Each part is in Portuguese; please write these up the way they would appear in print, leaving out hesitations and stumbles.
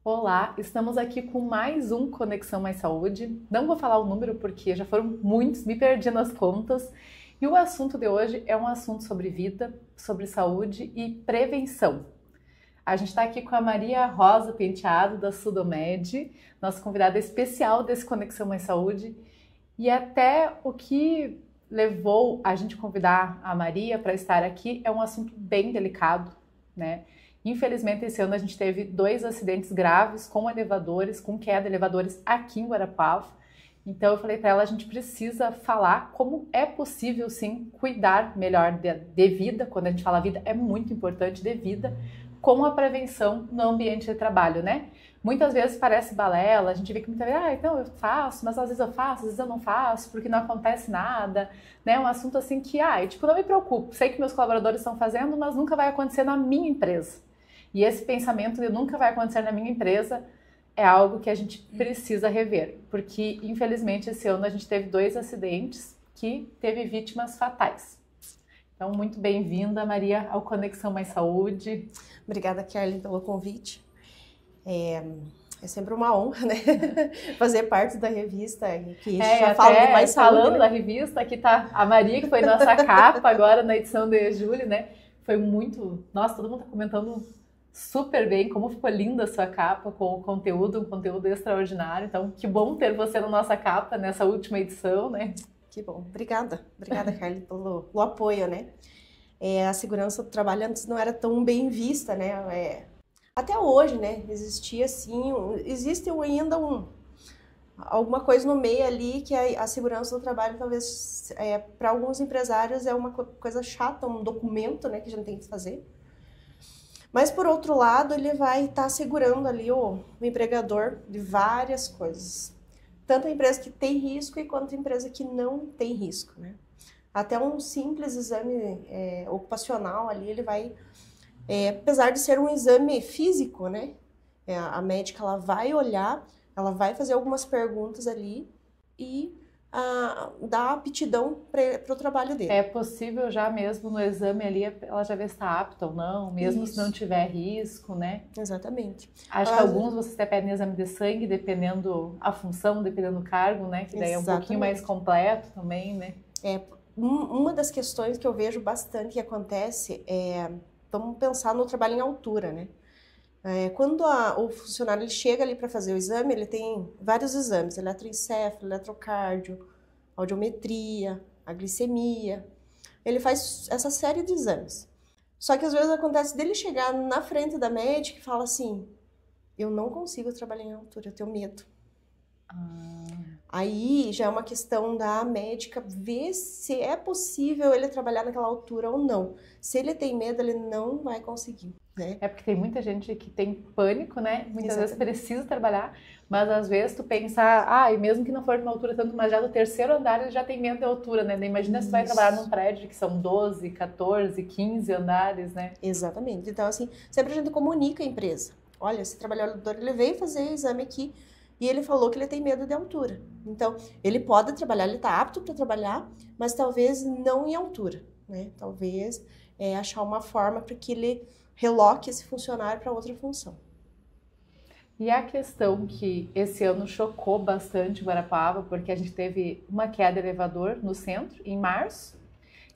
Olá, estamos aqui com mais um Conexão Mais Saúde. Não vou falar o número porque já foram muitos, me perdi nas contas. E o assunto de hoje é um assunto sobre vida, sobre saúde e prevenção. A gente está aqui com a Maria Rosa Penteado, da Sudomed, nossa convidada especial desse Conexão Mais Saúde. E até o que levou a gente convidar a Maria para estar aqui é um assunto bem delicado, né? Infelizmente, esse ano a gente teve 2 acidentes graves com elevadores, com queda de elevadores aqui em Guarapuava. Então eu falei para ela, a gente precisa falar como é possível sim cuidar melhor de vida. Quando a gente fala vida, é muito importante, de vida, com a prevenção no ambiente de trabalho, né? Muitas vezes parece balela, a gente vê que muitas vezes, então eu faço, mas às vezes eu faço, às vezes eu não faço, porque não acontece nada, né? Um assunto assim que, não me preocupo, sei que meus colaboradores estão fazendo, mas nunca vai acontecer na minha empresa. E esse pensamento de nunca vai acontecer na minha empresa é algo que a gente precisa rever, porque infelizmente esse ano a gente teve 2 acidentes que teve vítimas fatais. Então, muito bem-vinda, Maria, ao Conexão Mais Saúde. Obrigada, Kelly, pelo convite. É sempre uma honra, né? Fazer parte da revista, que já fala de mais saúde, falando né? da revista, aqui tá a Maria, que foi nossa capa agora na edição de julho, né? Foi muito... Nossa, todo mundo tá comentando super bem, como ficou linda a sua capa, com o conteúdo, um conteúdo extraordinário. Então, que bom ter você na nossa capa, nessa última edição, né? Que bom. Obrigada, Carly, pelo apoio, né? A segurança do trabalho antes não era tão bem vista, né? Até hoje, né? Existia, sim, existe ainda alguma coisa no meio ali que a segurança do trabalho, talvez, para alguns empresários é uma coisa chata, um documento, né, que a gente tem que fazer. Mas, por outro lado, ele vai estar segurando ali o empregador de várias coisas. Tanto a empresa que tem risco quanto a empresa que não tem risco, né? Até um simples exame ocupacional ali, ele vai... apesar de ser um exame físico, né? A médica, ela vai olhar, ela vai fazer algumas perguntas ali e dar aptidão para o trabalho dele. É possível já mesmo no exame ali, ela já vê se está apta ou não, mesmo Isso. se não tiver risco, né? Exatamente. Acho que alguns vocês até pedem exame de sangue, dependendo a função, dependendo do cargo, né? Que daí é um pouquinho mais completo também, né? Uma das questões que eu vejo bastante que acontece vamos pensar no trabalho em altura, né? Quando o funcionário ele chega ali para fazer o exame, ele tem vários exames, eletroencefalo, eletrocardio, audiometria, a glicemia. Ele faz essa série de exames. Só que às vezes acontece dele chegar na frente da médica e fala assim, eu não consigo trabalhar em altura, eu tenho medo. Aí já é uma questão da médica ver se é possível ele trabalhar naquela altura ou não. Se ele tem medo, ele não vai conseguir, né? É porque tem muita gente que tem pânico, né? Muitas Exatamente. vezes precisa trabalhar, mas às vezes tu pensa, e mesmo que não for de uma altura tanto, mas já do 3º andar ele já tem medo de altura, né? Imagina se tu vai trabalhar num prédio que são 12, 14, 15 andares, né? Exatamente. Então, assim, sempre a gente comunica a empresa. Olha, esse trabalhador, ele veio fazer exame aqui e ele falou que ele tem medo de altura. Então, ele pode trabalhar, ele está apto para trabalhar, mas talvez não em altura, né? Talvez achar uma forma para que ele reloque esse funcionário para outra função. E a questão que esse ano chocou bastante Guarapuava, porque a gente teve uma queda de elevador no centro, em março,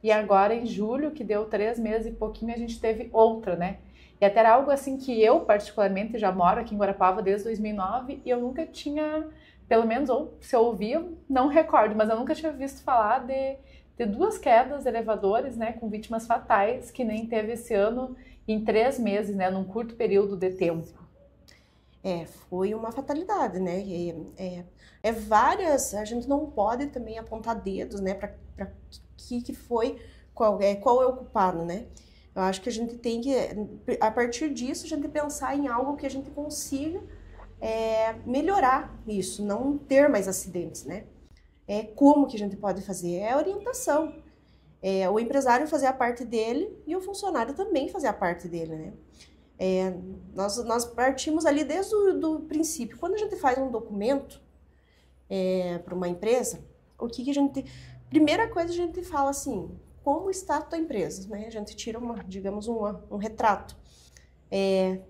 e agora em julho, que deu 3 meses e pouquinho, a gente teve outra, né? E até era algo assim que eu, particularmente, já moro aqui em Guarapuava desde 2009 e eu nunca tinha, pelo menos, ou se eu ouvi, eu não recordo, mas eu nunca tinha visto falar de 2 quedas de elevadores, né, com vítimas fatais, que nem teve esse ano em 3 meses, né, num curto período de tempo. Foi uma fatalidade, né? Várias, a gente não pode também apontar dedos, né, para que foi, qual é o culpado, né? Eu acho que a gente tem que, a partir disso, a gente pensar em algo que a gente consiga melhorar isso, não ter mais acidentes, né? Como que a gente pode fazer? É orientação. O empresário fazer a parte dele e o funcionário também fazer a parte dele, né? Nós partimos ali desde o princípio. Quando a gente faz um documento para uma empresa, o que a gente... Primeira coisa a gente fala assim, como está a tua empresa, né? A gente tira digamos um retrato.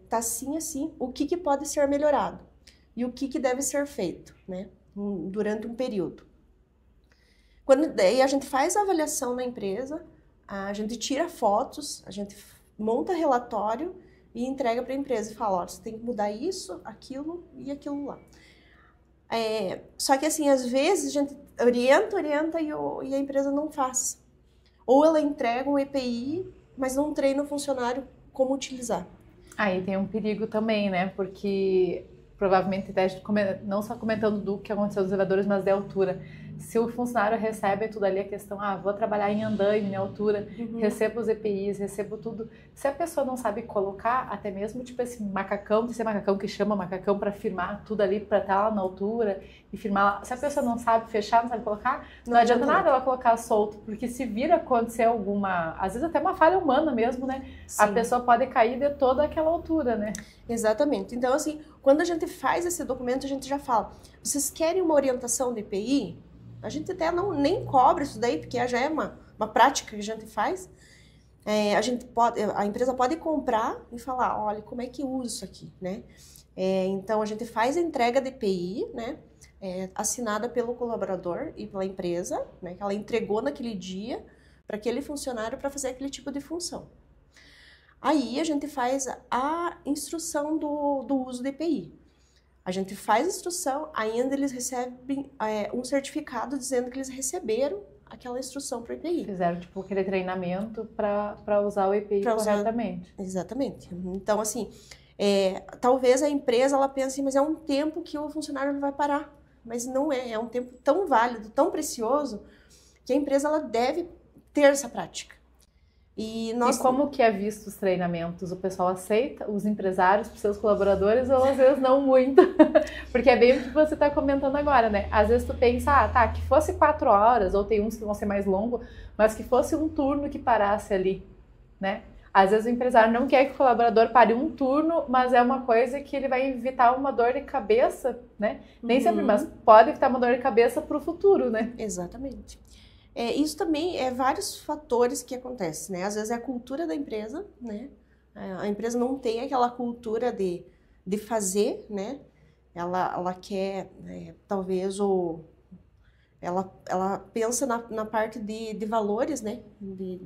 tá assim, assim, o que pode ser melhorado e o que deve ser feito, né, durante um período. Quando daí a gente faz a avaliação na empresa, a gente tira fotos, a gente monta relatório e entrega para a empresa e fala, ó, você tem que mudar isso, aquilo e aquilo lá. Só que assim, às vezes a gente orienta e a empresa não faz. Ou ela entrega um EPI, mas não treina o funcionário como utilizar. Aí tem um perigo também, né? Porque provavelmente, não só comentando do que aconteceu nos elevadores, mas de altura. Se o funcionário recebe tudo ali, a questão, vou trabalhar em andaime, em altura, recebo os EPIs, recebo tudo. Se a pessoa não sabe colocar, até mesmo tipo esse macacão que chama macacão para firmar tudo ali, para estar lá na altura e firmar lá. Se a pessoa não sabe fechar, não sabe colocar, não adianta nada ela colocar solto, porque se vir acontecer alguma, às vezes até uma falha humana mesmo, né? Sim. A pessoa pode cair de toda aquela altura, né? Exatamente. Então, assim, quando a gente faz esse documento, a gente já fala, vocês querem uma orientação de EPI? A gente até nem cobra isso daí, porque já é uma prática que a gente faz. A empresa pode comprar e falar, olha, como é que usa isso aqui, né? Então, a gente faz a entrega de EPI, né? Assinada pelo colaborador e pela empresa, né? Que ela entregou naquele dia para aquele funcionário para fazer aquele tipo de função. Aí, a gente faz a instrução do uso de EPI. A gente faz a instrução, ainda eles recebem um certificado dizendo que eles receberam aquela instrução para o EPI. Fizeram, tipo, aquele treinamento para usar o EPI corretamente. Exatamente. Então, assim, talvez a empresa, ela pense, mas é um tempo que o funcionário não vai parar. Mas não é um tempo tão válido, tão precioso, que a empresa, ela deve ter essa prática. E como que é visto os treinamentos? O pessoal aceita, os empresários, os seus colaboradores, ou às vezes não muito? Porque é bem o que você está comentando agora, né? Às vezes tu pensa, que fosse 4 horas, ou tem uns que vão ser mais longos, mas que fosse um turno que parasse ali, né? Às vezes o empresário não quer que o colaborador pare um turno, mas é uma coisa que ele vai evitar uma dor de cabeça, né? Nem sempre, mas pode evitar uma dor de cabeça para o futuro, né? Exatamente. Isso também é vários fatores que acontecem, né? Às vezes é a cultura da empresa, né? A empresa não tem aquela cultura de fazer, né? Ela quer, talvez, ela pensa na parte de valores, né?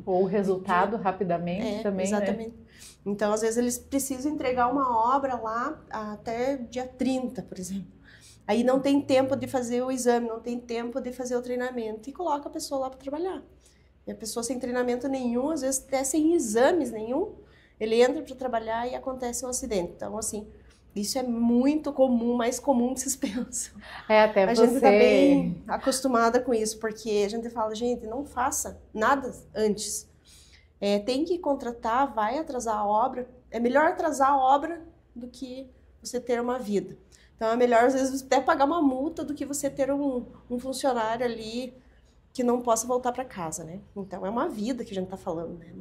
Ou resultado rapidamente também, exatamente. Né? Então, às vezes, eles precisam entregar uma obra lá até dia 30, por exemplo. Aí não tem tempo de fazer o exame, não tem tempo de fazer o treinamento e coloca a pessoa lá para trabalhar. E a pessoa sem treinamento nenhum, às vezes até sem exames nenhum, ele entra para trabalhar e acontece um acidente. Então, assim, isso é muito comum, mais comum do que vocês pensam. Até a gente está bem acostumada com isso, porque a gente fala, gente, não faça nada antes. Tem que contratar, vai atrasar a obra. É melhor atrasar a obra do que você ter uma vida. Então, é melhor, às vezes, até pagar uma multa do que você ter um funcionário ali que não possa voltar para casa, né? Então, é uma vida que a gente está falando, né?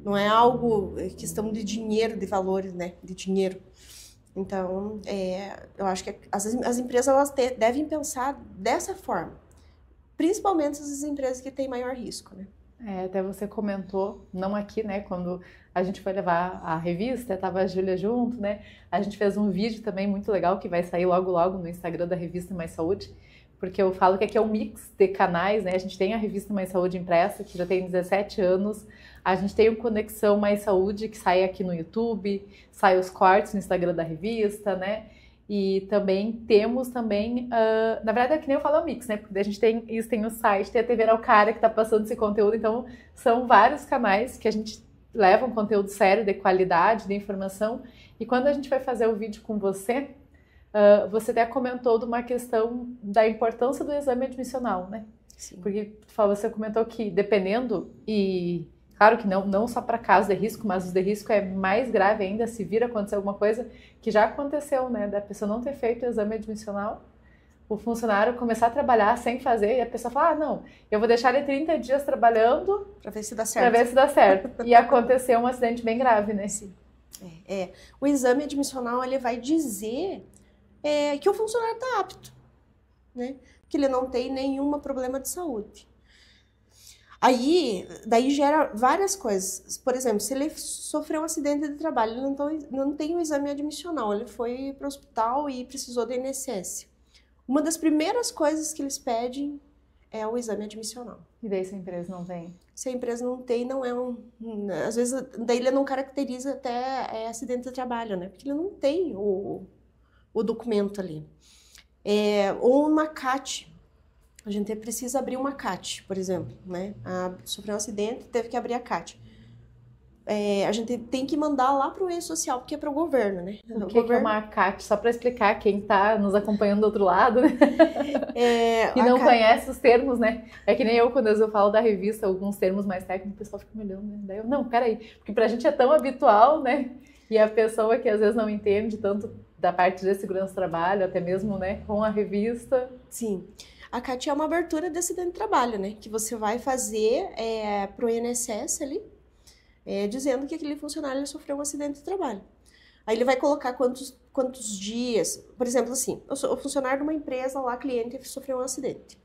Não é algo, questão de dinheiro, de valores, né? De dinheiro. Então, eu acho que as empresas elas devem pensar dessa forma. Principalmente as empresas que têm maior risco, né? Até você comentou, não aqui, né, quando a gente foi levar a revista, estava a Júlia junto, né, a gente fez um vídeo também muito legal, que vai sair logo no Instagram da revista Mais Saúde, porque eu falo que aqui é um mix de canais, né, a gente tem a revista Mais Saúde impressa, que já tem 17 anos, a gente tem o Conexão Mais Saúde, que sai aqui no YouTube, sai os cortes no Instagram da revista, né, e também temos também, na verdade é que nem eu falo o mix, né? Porque a gente tem o site, tem a TV Araucária que está passando esse conteúdo, então são vários canais que a gente leva um conteúdo sério, de qualidade, de informação. E quando a gente vai fazer o vídeo com você, você até comentou de uma questão da importância do exame admissional, né? Sim. Porque você comentou que dependendo, e claro que não só para casos de risco, mas os de risco é mais grave ainda se vir acontecer alguma coisa, que já aconteceu, né? Da pessoa não ter feito o exame admissional, o funcionário começar a trabalhar sem fazer, e a pessoa fala, não, eu vou deixar ele 30 dias trabalhando para ver se dá certo. E aconteceu um acidente bem grave, né? Sim. O exame admissional, ele vai dizer que o funcionário está apto, né? Que ele não tem nenhum problema de saúde. Aí, daí gera várias coisas. Por exemplo, se ele sofreu um acidente de trabalho, ele não tem um exame admissional, ele foi para o hospital e precisou do INSS. Uma das primeiras coisas que eles pedem é o exame admissional. E daí se a empresa não tem? Se a empresa não tem, não é às vezes, daí ele não caracteriza até acidente de trabalho, né? Porque ele não tem o documento ali. Ou uma CAT. A gente precisa abrir uma CAT, por exemplo, né? Sofreu um acidente, teve que abrir a CAT. A gente tem que mandar lá para o E-Social, porque é para o governo, né? O que é uma CAT? Só para explicar quem está nos acompanhando do outro lado, né? E não conhece os termos, né? É que nem eu, quando eu falo da revista, alguns termos mais técnicos, o pessoal fica me olhando, né? Daí eu, não, peraí, porque pra gente é tão habitual, né? E a pessoa que às vezes não entende tanto da parte de segurança do trabalho, até mesmo, né, com a revista. Sim. A CAT é uma abertura de acidente de trabalho, né? Que você vai fazer pro INSS ali, dizendo que aquele funcionário sofreu um acidente de trabalho. Aí ele vai colocar quantos dias, por exemplo, assim, o funcionário de uma empresa lá, cliente, sofreu um acidente.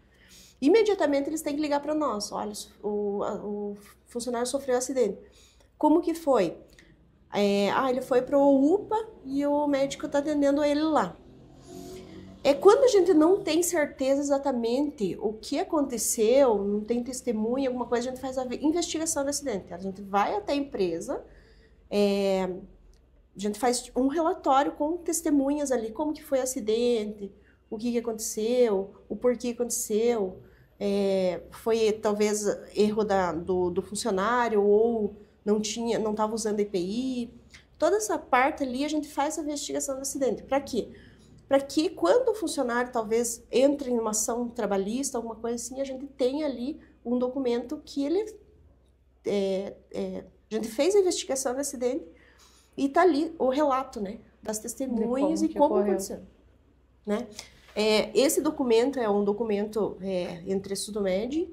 Imediatamente eles têm que ligar para nós, olha, o funcionário sofreu um acidente. Como que foi? Ele foi para o UPA e o médico está atendendo ele lá. Quando a gente não tem certeza exatamente o que aconteceu, não tem testemunha, alguma coisa, a gente faz a investigação do acidente. A gente vai até a empresa, a gente faz um relatório com testemunhas ali, como que foi o acidente, o que aconteceu, o porquê aconteceu, foi talvez erro do funcionário ou não estava usando EPI. Toda essa parte ali a gente faz a investigação do acidente. Para quê? Para que quando o funcionário talvez entre em uma ação trabalhista, alguma coisa assim, a gente tenha ali um documento que ele... a gente fez a investigação do acidente e está ali o relato, né, das testemunhas e como aconteceu. Né? Esse documento é um documento entre Sudomed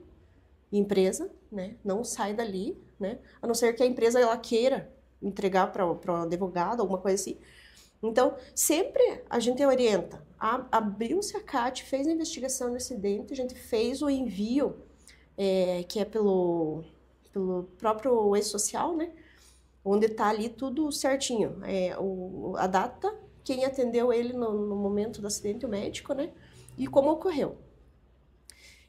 e empresa, né? Não sai dali, né? A não ser que a empresa ela queira entregar para o advogado, alguma coisa assim. Então, sempre a gente orienta. Abriu-se a CAT, fez a investigação do acidente, a gente fez o envio, que é pelo próprio E-Social, né? Onde está ali tudo certinho. A data, quem atendeu ele no momento do acidente, o médico, né? E como ocorreu.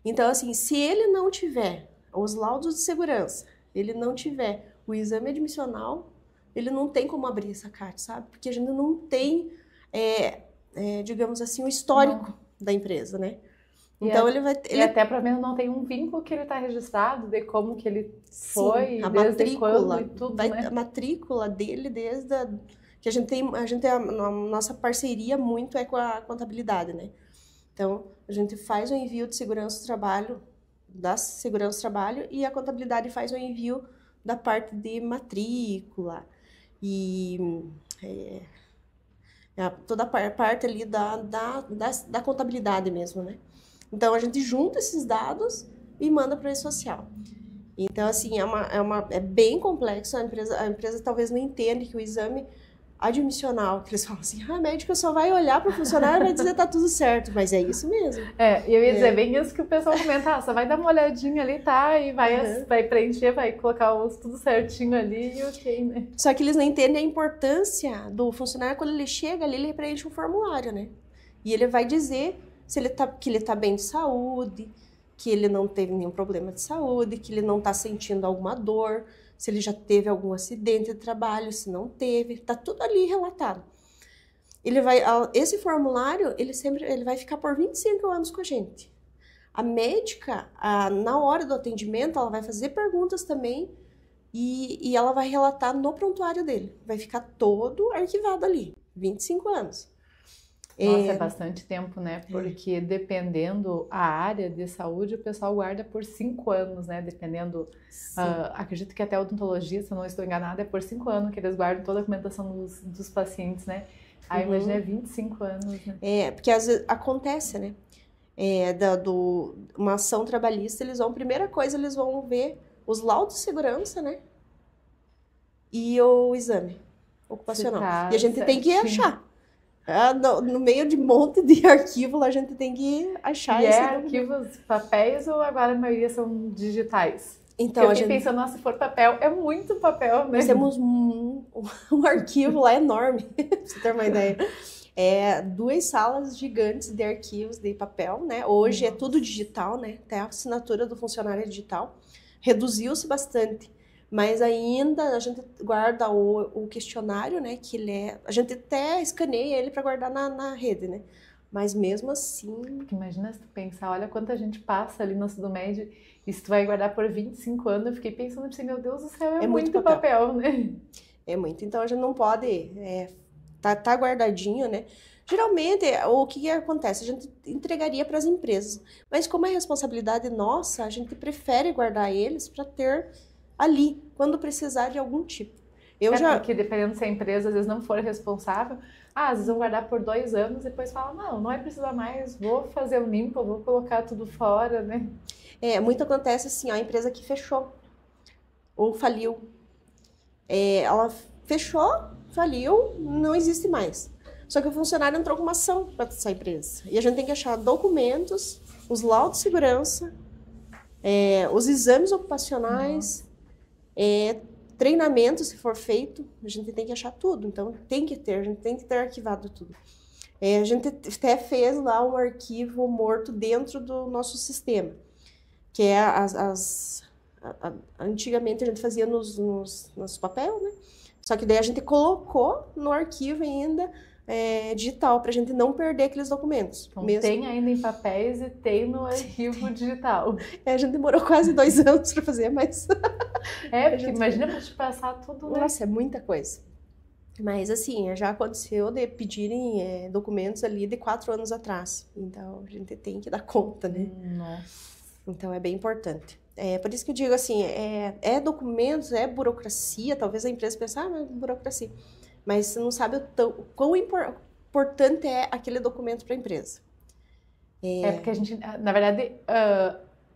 Então, assim, se ele não tiver os laudos de segurança, ele não tiver o exame admissional, ele não tem como abrir essa CAT, sabe? Porque a gente não tem, digamos assim, o histórico da empresa, né? Então, ele vai... E até para mim não tem um vínculo que ele está registrado, de como que ele foi, sim, a desde matrícula, quando e tudo, né? A matrícula dele desde que a gente tem a nossa parceria muito com a contabilidade, né? Então, a gente faz o envio de segurança do trabalho, da segurança do trabalho, e a contabilidade faz o envio da parte de matrícula e toda a parte ali da contabilidade mesmo, né? Então, a gente junta esses dados e manda para o E-Social. Então, assim, é bem complexo, a empresa talvez não entenda que o exame admissional, que eles falam assim, a médica só vai olhar para o funcionário e vai dizer tá tudo certo, mas é isso mesmo. E eu ia dizer, bem isso que o pessoal comenta, só vai dar uma olhadinha ali, tá, e vai preencher, vai colocar tudo certinho ali e ok, né? Só que eles não entendem a importância do funcionário, quando ele chega ali, ele preenche um formulário, né? E ele vai dizer que ele tá bem de saúde, que ele não teve nenhum problema de saúde, que ele não tá sentindo alguma dor, se ele já teve algum acidente de trabalho, se não teve, tá tudo ali relatado. Esse formulário, ele vai ficar por 25 anos com a gente. A médica, na hora do atendimento, ela vai fazer perguntas também e ela vai relatar no prontuário dele. Vai ficar todo arquivado ali, 25 anos. Nossa, é bastante tempo, né? Porque dependendo a área de saúde, o pessoal guarda por 5 anos, né? Dependendo, acredito que até a odontologia, se eu não estou enganada, é por 5 anos que eles guardam toda a documentação dos pacientes, né? Aí imagina, 25 anos, né? Porque às vezes acontece, né? Uma ação trabalhista, primeira coisa, eles vão ver os laudos de segurança, né? E o exame ocupacional. E a gente tem que achar. No meio de um monte de arquivo, a gente tem que achar esse arquivos papéis ou agora a maioria são digitais? Então, eu fiquei pensando, nossa, se for papel, é muito papel, né? Nós temos um arquivo lá enorme, pra você ter uma ideia. 2 salas gigantes de arquivos de papel, né? Hoje é tudo digital, né? Até a assinatura do funcionário é digital. Reduziu-se bastante, mas ainda a gente guarda o questionário, né? A gente até escaneia ele para guardar na rede, né? Mas mesmo assim... Porque imagina se tu pensar, olha quanta gente passa ali no ensino médio e se tu vai guardar por 25 anos, eu fiquei pensando assim, meu Deus do céu, é muito papel, né? É muito, então a gente não pode... Tá guardadinho, né? Geralmente, o que acontece? A gente entregaria para as empresas, mas como é responsabilidade nossa, a gente prefere guardar eles para ter ali, quando precisar de algum tipo. Porque dependendo se a empresa às vezes não for responsável, às vezes vão guardar por 2 anos e depois fala, não vai precisar mais, vou fazer o limpo, vou colocar tudo fora, né? Muito acontece assim, a empresa que fechou ou faliu. Ela fechou, faliu, não existe mais. Só que o funcionário entrou com uma ação para essa empresa. E a gente tem que achar documentos, os laudos de segurança, os exames ocupacionais, treinamento, se for feito, a gente tem que achar tudo. Então, a gente tem que ter arquivado tudo. A gente até fez lá um arquivo morto dentro do nosso sistema, que é antigamente a gente fazia nos papel, né? Só que daí a gente colocou no arquivo ainda digital, para a gente não perder aqueles documentos. Então, tem ainda em papéis e tem no arquivo digital. A gente demorou quase 2 anos para fazer, mas... porque imagina para te passar tudo, né? Nossa, é muita coisa. Mas assim, já aconteceu de pedirem documentos ali de 4 anos atrás. Então, a gente tem que dar conta, né? Nossa. Então, é bem importante. Por isso que eu digo assim, documentos, burocracia, talvez a empresa pense, mas burocracia. Mas você não sabe o quão importante é aquele documento para a empresa. Porque a gente, na verdade,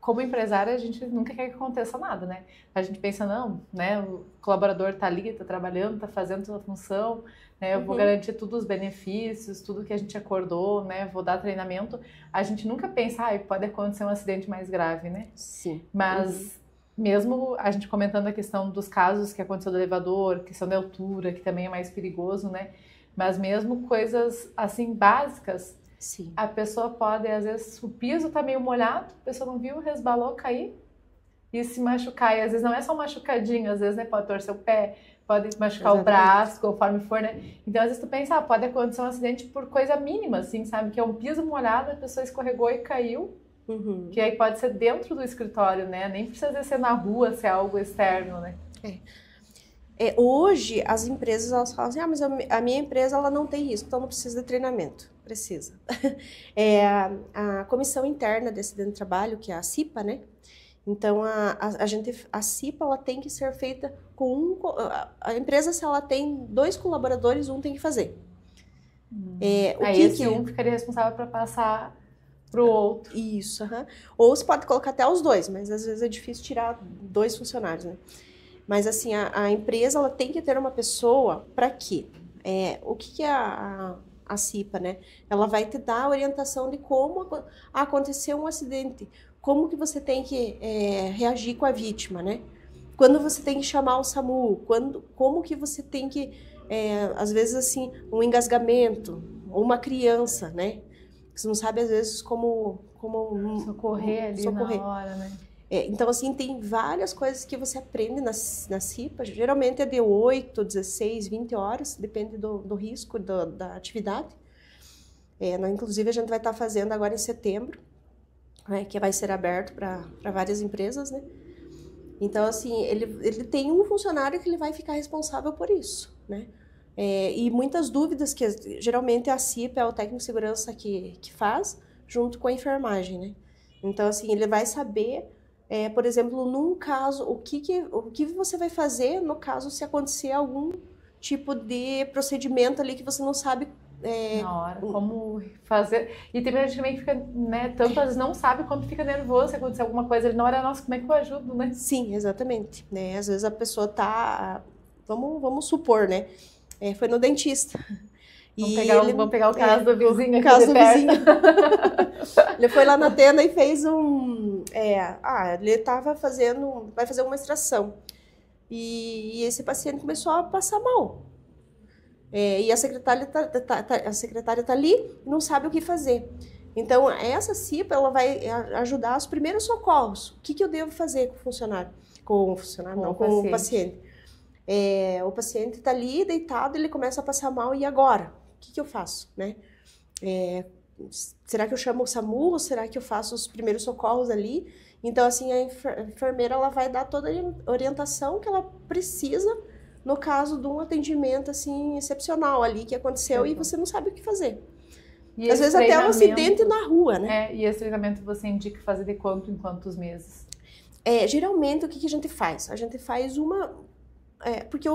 como empresária, a gente nunca quer que aconteça nada, né? A gente pensa, não, né? O colaborador tá ali, tá trabalhando, tá fazendo sua função, né? Eu vou garantir todos os benefícios, tudo que a gente acordou, né? Vou dar treinamento. A gente nunca pensa, pode acontecer um acidente mais grave, né? Sim. Mas mesmo a gente comentando a questão dos casos que aconteceu do elevador, questão da altura, que também é mais perigoso, né? Mas mesmo coisas assim básicas, sim, a pessoa pode, às vezes, o piso tá meio molhado, a pessoa não viu, resbalou, cair e se machucar. E às vezes não é só um machucadinho, às vezes, né, pode torcer o pé, pode machucar o braço, conforme for, né? Então, às vezes tu pensa, pode acontecer um acidente por coisa mínima, assim, sabe? Que é um piso molhado, a pessoa escorregou e caiu. Que aí pode ser dentro do escritório, né? Nem precisa ser na rua, ser algo externo, né? Hoje, as empresas, elas falam assim, mas a minha empresa, ela não tem risco, então não precisa de treinamento. Precisa. A comissão interna de acidente de trabalho, que é a CIPA, né? Então, a CIPA, ela tem que ser feita com a empresa, se ela tem 2 colaboradores, um tem que fazer. Um ficaria responsável para passar para o outro. Isso, Ou você pode colocar até os 2, mas às vezes é difícil tirar 2 funcionários, né? Mas assim, a empresa, ela tem que ter uma pessoa para quê? O que é a CIPA, né? Ela vai te dar a orientação de como aconteceu um acidente, como que você tem que reagir com a vítima, né? Quando você tem que chamar o SAMU, como que você tem que, às vezes assim, um engasgamento, ou uma criança, né? Você não sabe, às vezes, como socorrer ali na hora, né? Então, assim, tem várias coisas que você aprende na CIPA. Geralmente é de 8, 16, 20 horas, depende do risco da atividade. Inclusive, a gente vai estar fazendo agora em setembro, que vai ser aberto para várias empresas, né? Então, assim, ele tem um funcionário que ele vai ficar responsável por isso, né? E muitas dúvidas que geralmente a CIPA é o técnico de segurança que faz, junto com a enfermagem, né? Então, assim, ele vai saber, por exemplo, num caso, o que você vai fazer no caso se acontecer algum tipo de procedimento ali que você não sabe. Na hora, como fazer. E tem gente também que fica, né, tanto às vezes não sabe quando fica nervoso se acontecer alguma coisa ali na hora, nossa, como é que eu ajudo, né? Sim, exatamente. Né? Às vezes a pessoa tá, vamos supor, né? Foi no dentista. Vamos pegar o caso do vizinho aqui caso de do perto. vizinho. Ele foi lá na tenda e fez um Ele estava vai fazer uma extração. E esse paciente começou a passar mal. E a secretária tá ali e não sabe o que fazer. Então, essa CIPA, ela vai ajudar os primeiros socorros. O que eu devo fazer com o funcionário? Com o paciente. O paciente está ali deitado, ele começa a passar mal, e agora? O que eu faço, né? Será que eu chamo o SAMU? Ou será que eu faço os primeiros socorros ali? Então, assim, a enfermeira, ela vai dar toda a orientação que ela precisa no caso de um atendimento, assim, excepcional ali que aconteceu e você não sabe o que fazer. Às vezes até um acidente na rua, né? E esse treinamento você indica fazer de quanto em quantos meses? Geralmente, o que a gente faz? A gente faz uma... porque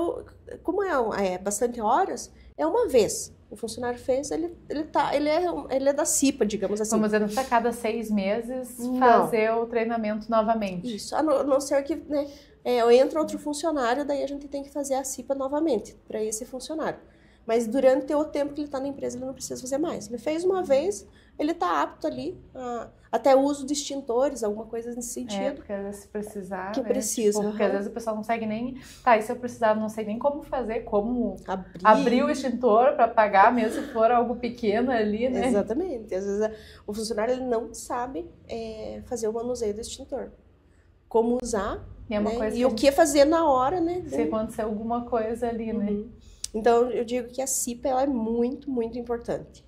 como é bastante horas, é uma vez. O funcionário fez, ele é da CIPA, digamos assim. Vamos dizer, a cada 6 meses fazer o treinamento novamente. Isso, a não ser que, né, entra outro funcionário, daí a gente tem que fazer a CIPA novamente para esse funcionário. Mas durante o tempo que ele está na empresa, ele não precisa fazer mais. Ele fez uma vez, ele está apto ali, até o uso de extintores, alguma coisa nesse sentido. Porque às vezes se precisar, que precisa. Porque às vezes o pessoal não consegue nem... e se eu precisar, não sei nem como fazer, como abrir o extintor para apagar, mesmo se for algo pequeno ali, né? Exatamente. Às vezes o funcionário, ele não sabe fazer o manuseio do extintor. Como usar, e, né? E o que fazer na hora, né? Se acontecer alguma coisa ali, né? Então, eu digo que a CIPA, ela é muito, muito importante.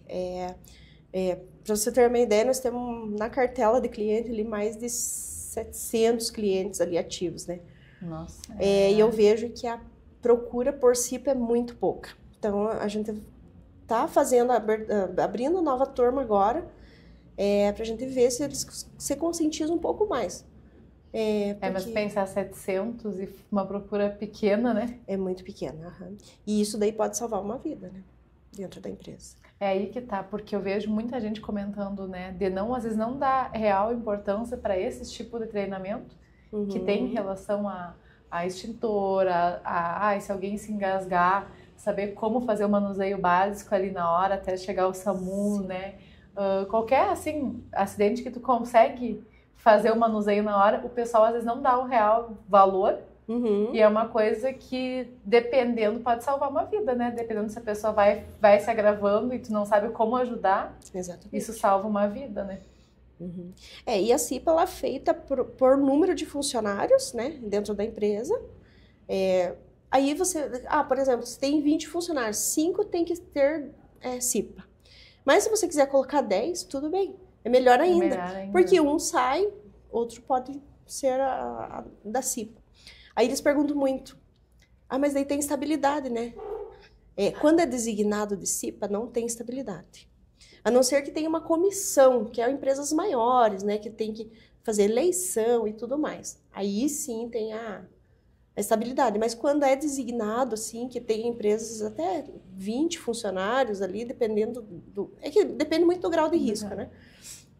Para você ter uma ideia, nós temos na cartela de cliente ali mais de 700 clientes ali ativos, né? Nossa. E eu vejo que a procura por CIPA é muito pouca. Então, a gente está abrindo nova turma agora, para a gente ver se eles se conscientizam um pouco mais. Mas pensar 700 e uma procura pequena, né? É muito pequena. E isso daí pode salvar uma vida, né? Dentro da empresa. É aí que tá, porque eu vejo muita gente comentando, né? Às vezes não dá real importância para esse tipo de treinamento que tem em relação a extintor, se alguém se engasgar, saber como fazer o manuseio básico ali na hora até chegar ao SAMU, né? Qualquer, assim, acidente que tu consegue fazer o manuseio na hora, o pessoal às vezes não dá o real valor. E é uma coisa que, dependendo, pode salvar uma vida, né? Dependendo se a pessoa vai se agravando e tu não sabe como ajudar. Exatamente. Isso salva uma vida, né? E a CIPA, ela é feita por número de funcionários, né? Dentro da empresa. Aí você... por exemplo, se tem 20 funcionários, 5 tem que ter CIPA. Mas se você quiser colocar 10, tudo bem. É melhor ainda. Porque um sai, outro pode ser da CIPA. Aí eles perguntam muito, mas daí tem estabilidade, né? Quando é designado de CIPA, não tem estabilidade. A não ser que tenha uma comissão, que é empresas maiores, né? Que tem que fazer eleição e tudo mais. Aí sim tem a estabilidade. Mas quando é designado, assim, que tem empresas até 20 funcionários ali, dependendo É que depende muito do grau de risco, né?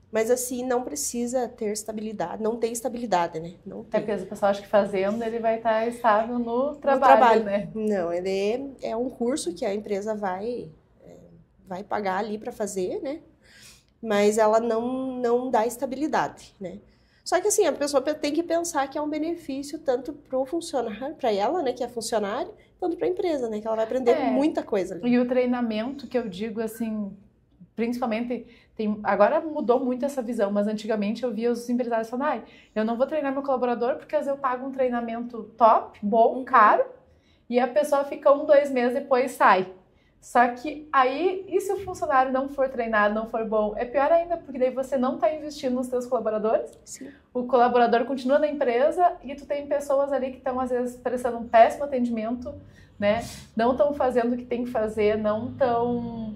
Mas assim, não precisa ter estabilidade, não tem estabilidade, né? Não tem. Porque o pessoal acha que fazendo ele vai estar estável no trabalho, né? Não, ele é um curso que a empresa vai pagar ali para fazer, né? Mas ela não dá estabilidade, né? Só que assim, a pessoa tem que pensar que é um benefício tanto para o funcionário, para ela, né, que é funcionário, quanto para a empresa, né? Que ela vai aprender muita coisa ali. E o treinamento que eu digo, assim, principalmente... Agora mudou muito essa visão, mas antigamente eu via os empresários falando, eu não vou treinar meu colaborador porque às vezes eu pago um treinamento top, bom, caro, e a pessoa fica 1, 2 meses depois sai. Só que aí, e se o funcionário não for treinado, não for bom, é pior ainda, porque daí você não está investindo nos seus colaboradores, Sim. O colaborador continua na empresa e tu tem pessoas ali que estão às vezes prestando um péssimo atendimento, né? Não estão fazendo o que tem que fazer, não estão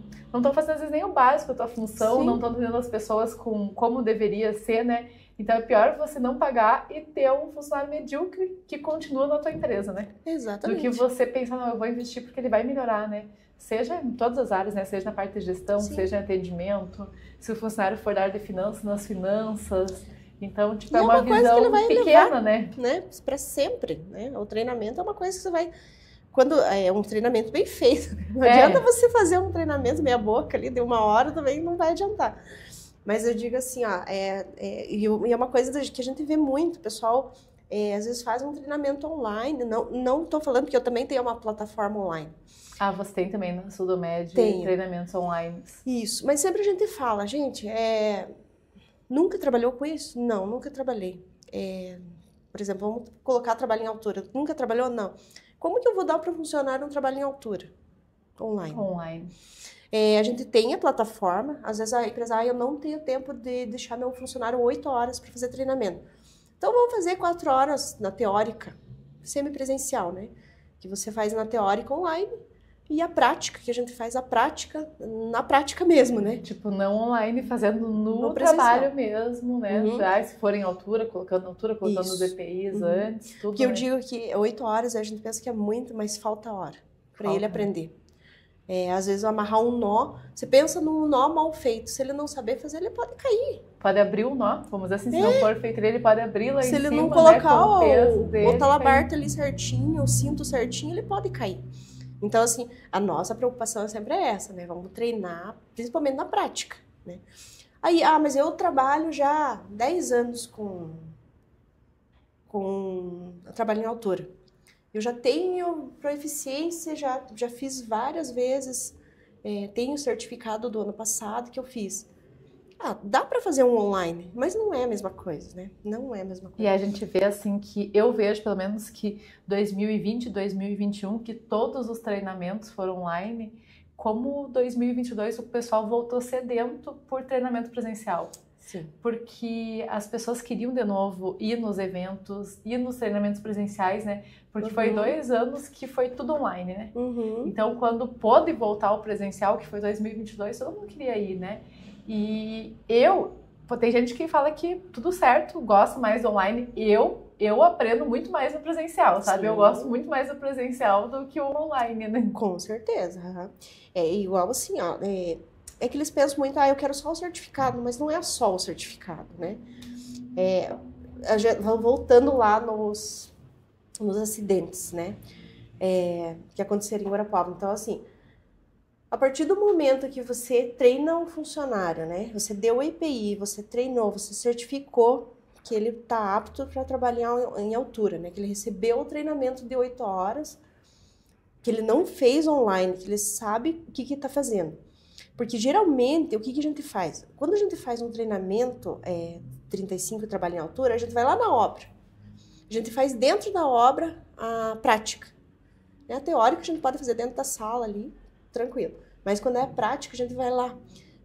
fazendo às vezes nem o básico da tua função, Sim. Não estão atendendo as pessoas como deveria ser, né? Então é pior você não pagar e ter um funcionário medíocre que continua na tua empresa, né? Exatamente. Do que você pensar, não, eu vou investir porque ele vai melhorar, né? Seja em todas as áreas, né? Seja na parte de gestão, Sim. seja em atendimento, se o funcionário for da área de finanças, nas finanças. Então, tipo, é uma visão que ele vai pequena, levar, né? Para sempre, né? O treinamento é uma coisa que você vai... Quando é um treinamento bem feito. Não adianta você fazer um treinamento meia boca ali de 1 hora, também não vai adiantar. Mas eu digo assim, ó, e é uma coisa que a gente vê muito, o pessoal às vezes faz um treinamento online, não estou falando que eu também tenho uma plataforma online. Ah, você tem também na Sudomed treinamentos online. Isso, mas sempre a gente fala, gente, nunca trabalhou com isso? Não, nunca trabalhei. Por exemplo, vamos colocar trabalho em altura. Nunca trabalhou? Não. Como que eu vou dar para um funcionário um trabalho em altura? Online. A gente tem a plataforma, às vezes a empresa, eu não tenho tempo de deixar meu funcionário 8 horas para fazer treinamento. Então, vamos fazer 4 horas na teórica, semipresencial, né? Que você faz na teórica online e a prática, que a gente faz a prática, na prática mesmo, né? Tipo, não online, fazendo no trabalho mesmo, né? Já, se for em altura, colocando os EPIs antes, tudo. Porque eu digo que 8 horas a gente pensa que é muito, mas falta hora para ele aprender. Às vezes, amarrar um nó, você pensa num nó mal feito, se ele não saber fazer, ele pode cair. Pode abrir o nó, vamos dizer assim, se não for feito ele pode abrir lá em cima, se ele não colocar o peso dele, o talabarto ali certinho, o cinto certinho, ele pode cair. Então, assim, a nossa preocupação sempre é essa, né? Vamos treinar, principalmente na prática, né? Aí, mas eu trabalho já 10 anos com trabalho em altura. Eu já tenho proeficiência, já fiz várias vezes, tenho certificado do ano passado que eu fiz. Dá para fazer um online, mas não é a mesma coisa, né? Não é a mesma coisa. E a gente vê assim que, eu vejo pelo menos que 2020 e 2021, que todos os treinamentos foram online, como 2022 o pessoal voltou sedento por treinamento presencial. Sim. Porque as pessoas queriam de novo ir nos eventos, ir nos treinamentos presenciais, né? Porque foi 2 anos que foi tudo online, né? Então, quando pôde voltar ao presencial, que foi 2022, todo mundo queria ir, né? E tem gente que fala que tudo certo, gosta mais do online. Eu aprendo muito mais no presencial, sabe? Sim. Eu gosto muito mais do presencial do que o online, né? Com certeza. É igual assim, ó. É que eles pensam muito, eu quero só o certificado, mas não é só o certificado, né? Voltando lá nos acidentes, né? Que aconteceram em Guarapuava. Então, assim, a partir do momento que você treina um funcionário, né? Você deu o EPI, você treinou, você certificou que ele está apto para trabalhar em altura, né? Que ele recebeu o treinamento de 8 horas, que ele não fez online, que ele sabe o que está fazendo. Porque, geralmente, o que a gente faz? Quando a gente faz um treinamento 35, trabalho em altura, a gente vai lá na obra. A gente faz dentro da obra a prática. A teórica a gente pode fazer dentro da sala ali, tranquilo. Mas quando é prática, a gente vai lá.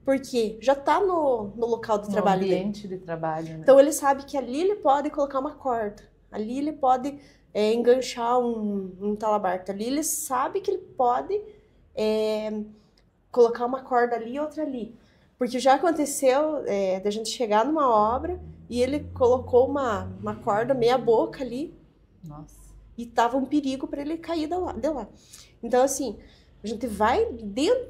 Porque já está no local de trabalho dele. No ambiente de trabalho, né? Então, ele sabe que ali ele pode colocar uma corda. Ali ele pode enganchar um talabarto. Ali ele sabe que ele pode colocar uma corda ali e outra ali. Porque já aconteceu da gente chegar numa obra e ele colocou uma corda meia boca ali. Nossa. E tava um perigo para ele cair de lá. Então, assim, a gente vai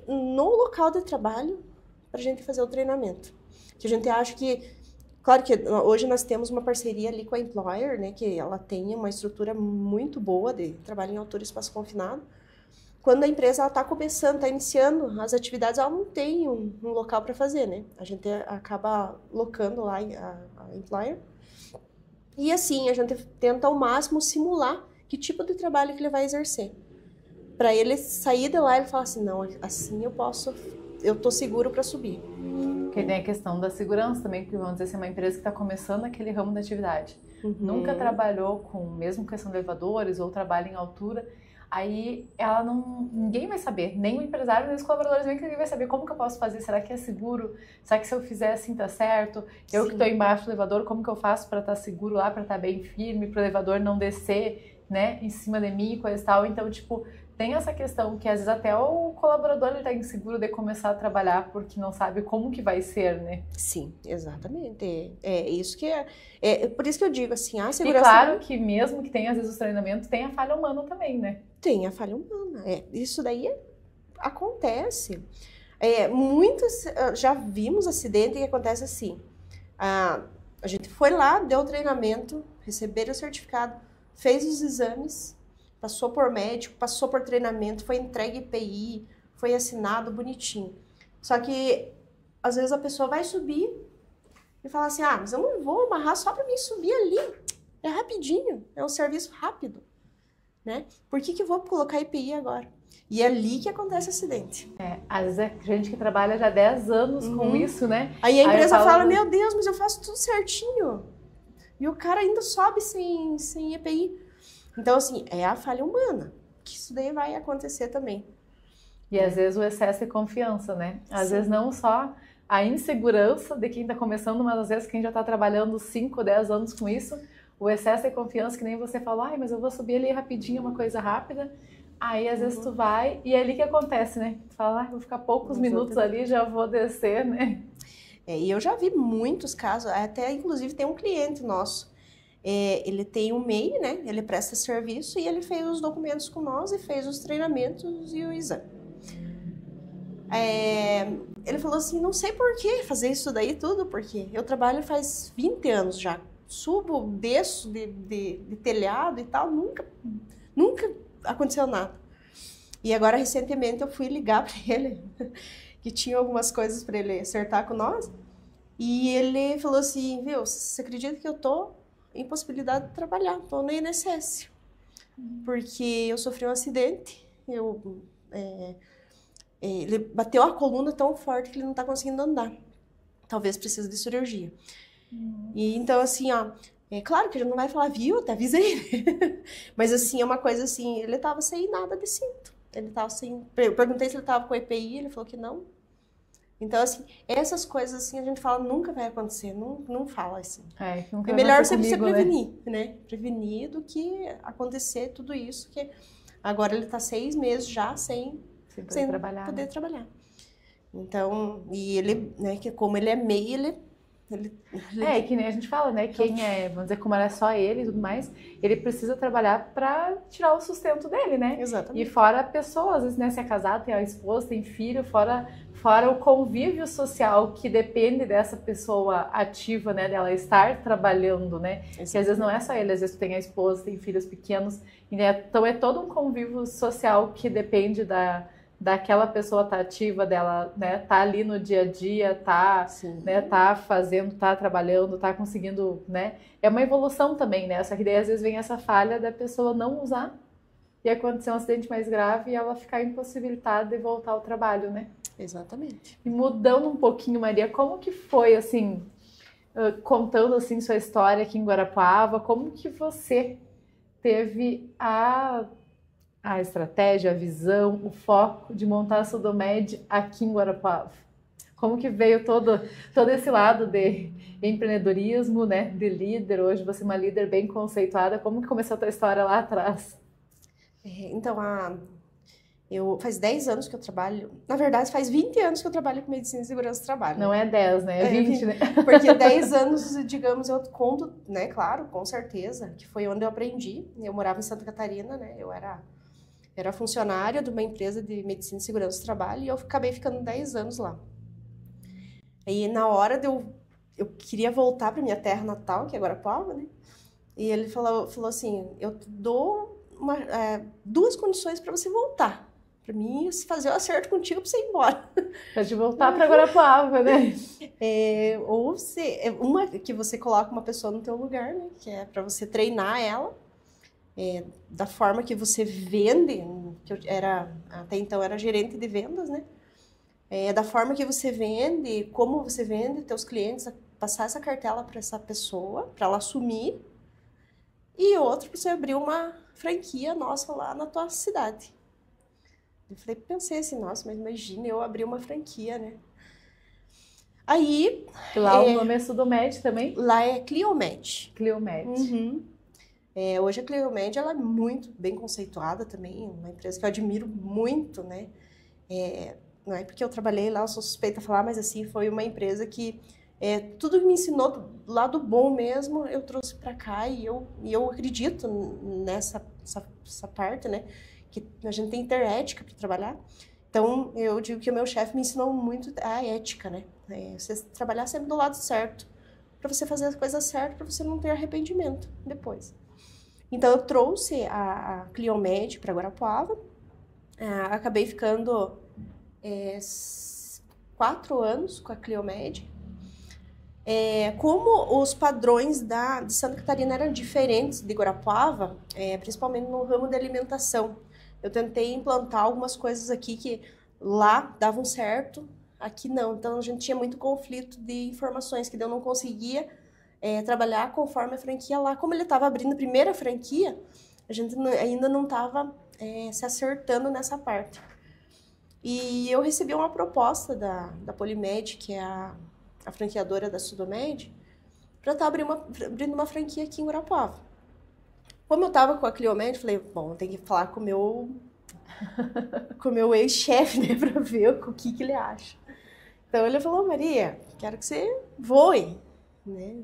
no local de trabalho para a gente fazer o treinamento. Que a gente acha que... Claro que hoje nós temos uma parceria ali com a Employer, né? Que ela tem uma estrutura muito boa de trabalho em altura e espaço confinado. Quando a empresa está começando, está iniciando as atividades, ela não tem um local para fazer, né? A gente acaba locando lá a Employer. E assim, a gente tenta ao máximo simular que tipo de trabalho que ele vai exercer. Para ele sair de lá e ele falar assim, não, assim eu tô seguro para subir. Porque tem a questão da segurança também, porque vamos dizer assim, uma empresa que está começando aquele ramo da atividade. Nunca trabalhou mesmo questão de elevadores ou trabalho em altura, aí ninguém vai saber, nem o empresário, nem os colaboradores, nem ninguém vai saber como que eu posso fazer, será que é seguro? Será que se eu fizer assim tá certo? Eu Sim. que estou embaixo do elevador, como que eu faço para estar seguro lá, para estar bem firme, para o elevador não descer, né, em cima de mim e coisa e tal. Então, tipo, tem essa questão que às vezes até o colaborador ele tá inseguro de começar a trabalhar porque não sabe como que vai ser, né? Sim, exatamente. É isso que por isso que eu digo assim, a segurança... E claro que mesmo que tenha às vezes os treinamentos, tem a falha humana também, né? Tem a falha humana, isso daí acontece. Muitos, já vimos acidente que acontece assim, a gente foi lá, deu o treinamento, receberam o certificado, fez os exames, passou por médico, passou por treinamento, foi entregue EPI, foi assinado bonitinho. Só que às vezes a pessoa vai subir e fala assim, mas eu não vou amarrar só para mim subir ali. É rapidinho, é um serviço rápido, né? Por que eu vou colocar EPI agora? E é ali que acontece acidente. Às vezes é gente que trabalha já 10 anos com isso, né? Aí a empresa fala, meu Deus, mas eu faço tudo certinho. E o cara ainda sobe sem EPI. Então, assim, é a falha humana, que isso daí vai acontecer também. E às vezes o excesso de confiança, né? Às vezes não só a insegurança de quem está começando, mas às vezes quem já está trabalhando 5, 10 anos com isso, o excesso de confiança, que nem você falou, mas eu vou subir ali rapidinho, uma coisa rápida. Aí às vezes tu vai e é ali que acontece, né? Tu fala, vou ficar poucos minutos ali, já vou descer, né? E eu já vi muitos casos, até inclusive tem um cliente nosso, ele tem um MEI, né? Ele presta serviço e ele fez os documentos com nós e fez os treinamentos e o exame. Ele falou assim, não sei por que fazer isso daí tudo, porque eu trabalho faz 20 anos já, subo, desço de telhado e tal, nunca aconteceu nada. E agora, recentemente, eu fui ligar para ele, que tinha algumas coisas para ele acertar com nós, e ele falou assim, viu, você acredita que eu tô em possibilidade de trabalhar, tô no INSS, porque eu sofri um acidente, ele bateu a coluna tão forte que ele não tá conseguindo andar, talvez precise de cirurgia. E então, assim, é claro que ele não vai falar, viu, até avisei, né? Mas assim, é uma coisa assim, ele tava sem nada de cinto. Ele tava sem... Eu perguntei se ele tava com EPI, ele falou que não. Então, assim, essas coisas assim, a gente fala, nunca vai acontecer, não fala assim. Nunca é melhor você comigo, prevenir, né? Prevenir do que acontecer tudo isso, que agora ele tá 6 meses já sem poder trabalhar. Então, e ele, né, que como ele é MEI, ele que nem a gente fala, né? Quem vamos dizer, como é só ele e tudo mais, ele precisa trabalhar para tirar o sustento dele, né? Exatamente. E fora a pessoa, às vezes, né, se é casado, tem a esposa, tem filho, fora o convívio social que depende dessa pessoa ativa, né? Dela estar trabalhando, né? Que às vezes não é só ele, às vezes tem a esposa, tem filhos pequenos, então é todo um convívio social que depende daquela pessoa tá ativa, dela, né, tá ali no dia a dia, né, tá fazendo, tá trabalhando, tá conseguindo, né, é uma evolução também, né, só que daí às vezes vem essa falha da pessoa não usar e acontecer um acidente mais grave e ela ficar impossibilitada de voltar ao trabalho, né. Exatamente. E mudando um pouquinho, Maria, como que foi, assim, contando, assim, sua história aqui em Guarapuava, como que você teve a estratégia, a visão, o foco de montar a Sudomed aqui em Guarapuava? Como que veio todo esse lado de empreendedorismo, né, de líder? Hoje você é uma líder bem conceituada. Como que começou a tua história lá atrás? Então, faz 10 anos que eu trabalho, na verdade faz 20 anos que eu trabalho com medicina e segurança do trabalho. Não é 10, né? É 20, né? Porque 10 anos, digamos, eu conto, né, claro, com certeza, que foi onde eu aprendi. Eu morava em Santa Catarina, né, eu era funcionária de uma empresa de medicina e segurança do trabalho e eu acabei ficando 10 anos lá. Aí, na hora eu queria voltar para minha terra natal, que é Guarapuava, né? E ele falou assim, eu te dou 2 condições para você voltar. Para mim, fazer o acerto contigo para você ir embora. Para te voltar para Guarapuava, né? Ou uma que você coloca uma pessoa no teu lugar, né? Que é para você treinar ela. Da forma que você vende, que até então era gerente de vendas, né? Da forma que você vende, como você vende teus clientes, passar essa cartela para essa pessoa, para ela assumir, e outro para você abrir uma franquia nossa lá na tua cidade. Eu pensei assim, nossa, mas imagina eu abrir uma franquia, né? Aí... Lá o nome é Sudomed também? Lá é Cliomed. Cliomed. Uhum. Hoje a Cliomed ela é muito bem conceituada também, uma empresa que eu admiro muito, né? Não é porque eu trabalhei lá, eu sou suspeita a falar, mas assim, foi uma empresa que tudo que me ensinou do lado bom mesmo, eu trouxe para cá e eu acredito nessa parte, né? Que a gente tem interética para trabalhar. Então, eu digo que o meu chefe me ensinou muito a ética, né? Você trabalhar sempre do lado certo, para você fazer as coisas certas, para você não ter arrependimento depois. Então, eu trouxe a Cliomed para Guarapuava, acabei ficando 4 anos com a Cleomed. Como os padrões de Santa Catarina eram diferentes de Guarapuava, principalmente no ramo da alimentação, eu tentei implantar algumas coisas aqui que lá davam certo, aqui não. Então a gente tinha muito conflito de informações, que eu não conseguia trabalhar conforme a franquia lá. Como ele estava abrindo a primeira franquia, a gente ainda não estava se acertando nessa parte. E eu recebi uma proposta da Polimed, que é a franqueadora da Sudomed, para estar abrindo uma franquia aqui em Guarapuava. Como eu estava com a Cleomed, falei, bom, tem que falar com o meu ex-chefe, né, para ver o que ele acha. Então ele falou, Maria, quero que você voe, né?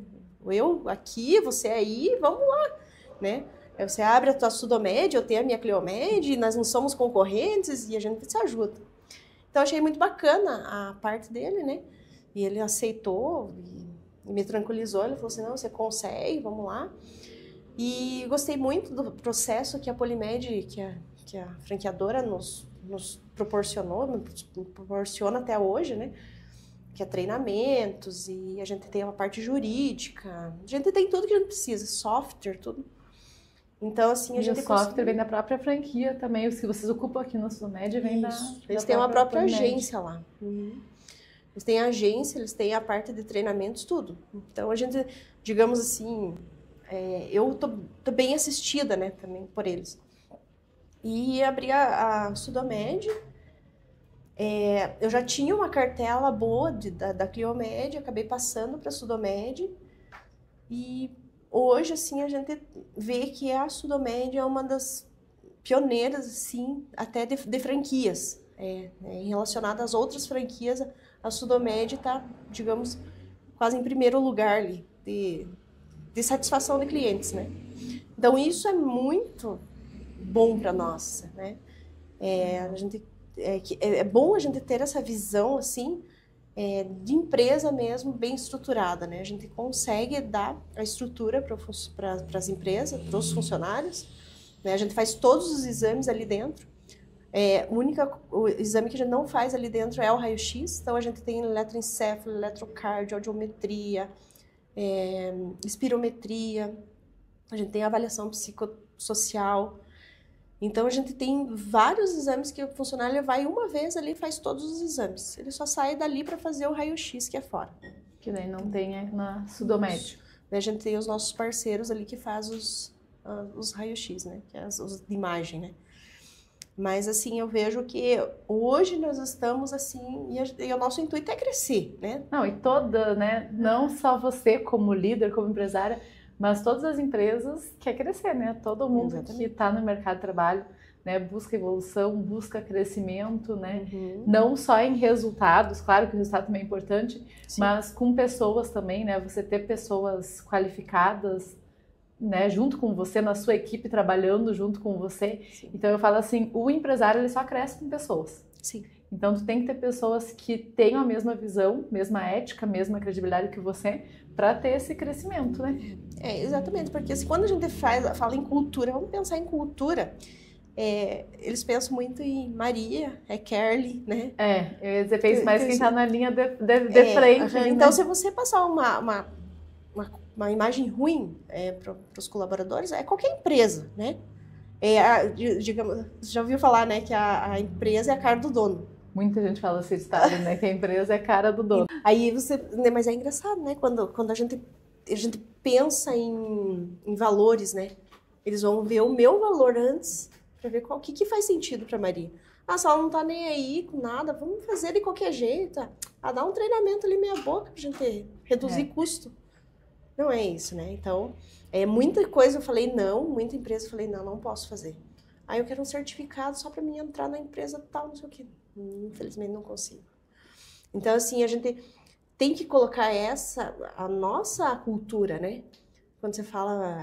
Eu aqui, você aí, vamos lá, né? Aí você abre a tua Sudomed, eu tenho a minha Cleomed, nós não somos concorrentes e a gente se ajuda. Então achei muito bacana a parte dele, né? E ele aceitou e me tranquilizou. Ele falou assim, não, você consegue, vamos lá. E gostei muito do processo que a Polimed, que a franqueadora nos proporcionou, nos proporciona até hoje, né? Que é treinamentos e a gente tem uma parte jurídica. A gente tem tudo que a gente precisa, software, tudo. Então, assim, a gente o software vem da própria franquia também. Os que vocês ocupam aqui no Sudomed vem eles têm uma própria agência lá. Eles têm a agência, eles têm a parte de treinamentos, tudo. Então, a gente, digamos assim, eu tô bem assistida, né, também por eles. E abri a Sudomed. Eu já tinha uma cartela boa da Cleomed, acabei passando para a Sudomed. E hoje, assim, a gente vê que a Sudomed é uma das pioneiras, assim, até de franquias. Relacionada às outras franquias, a Sudomed está, digamos, quase em primeiro lugar ali, de satisfação de clientes, né? Então, isso é muito bom para nós, né? É bom a gente ter essa visão, assim, de empresa mesmo, bem estruturada, né? A gente consegue dar a estrutura para as empresas, para os funcionários, né? A gente faz todos os exames ali dentro. O exame que a gente não faz ali dentro é o raio-x, então a gente tem eletroencefalo, eletrocardio, audiometria, espirometria, a gente tem avaliação psicossocial. Então, a gente tem vários exames que o funcionário vai uma vez ali e faz todos os exames. Ele só sai dali para fazer o raio-x que é fora. Que daí não tem na Sudomed. A gente tem os nossos parceiros ali que fazem os raio-x, né? Que é os de imagem, né? Mas, assim, eu vejo que hoje nós estamos, assim, e o nosso intuito é crescer, né? Não, e toda, né? Não só você como líder, como empresária, mas todas as empresas querem crescer, né? Todo mundo Exatamente. Que está no mercado de trabalho, né, busca evolução, busca crescimento, né? Não só em resultados, claro que o resultado também é importante, Sim. mas com pessoas também, né? Você ter pessoas qualificadas, né, junto com você, na sua equipe, trabalhando junto com você. Sim. Então eu falo assim, o empresário ele só cresce com pessoas. Sim. Então tu tem que ter pessoas que tenham a mesma visão, mesma ética, mesma credibilidade que você, para ter esse crescimento, né? Exatamente, porque assim, quando a gente fala em cultura, vamos pensar em cultura, eles pensam muito em Maria, Kerly, né? Eu ia dizer, mais quem está na linha de frente. Então, né? Se você passar uma imagem ruim para os colaboradores, qualquer empresa, né? Digamos, você já ouviu falar, né, que a empresa é a cara do dono. Muita gente fala essa história, né, que a empresa é a cara do dono. Aí mas é engraçado, né, quando a gente pensa em valores, né, eles vão ver o meu valor antes para ver o que faz sentido para Maria. Se ela não tá nem aí com nada, vamos fazer de qualquer jeito. Dá um treinamento ali meia boca pra gente reduzir custo. Não é isso, né? Então, muita coisa eu falei não, muita empresa eu falei não posso fazer. Aí eu quero um certificado só para mim entrar na empresa tal, não sei o quê. Infelizmente não consigo. Então, assim, a gente tem que colocar a nossa cultura, né? Quando você fala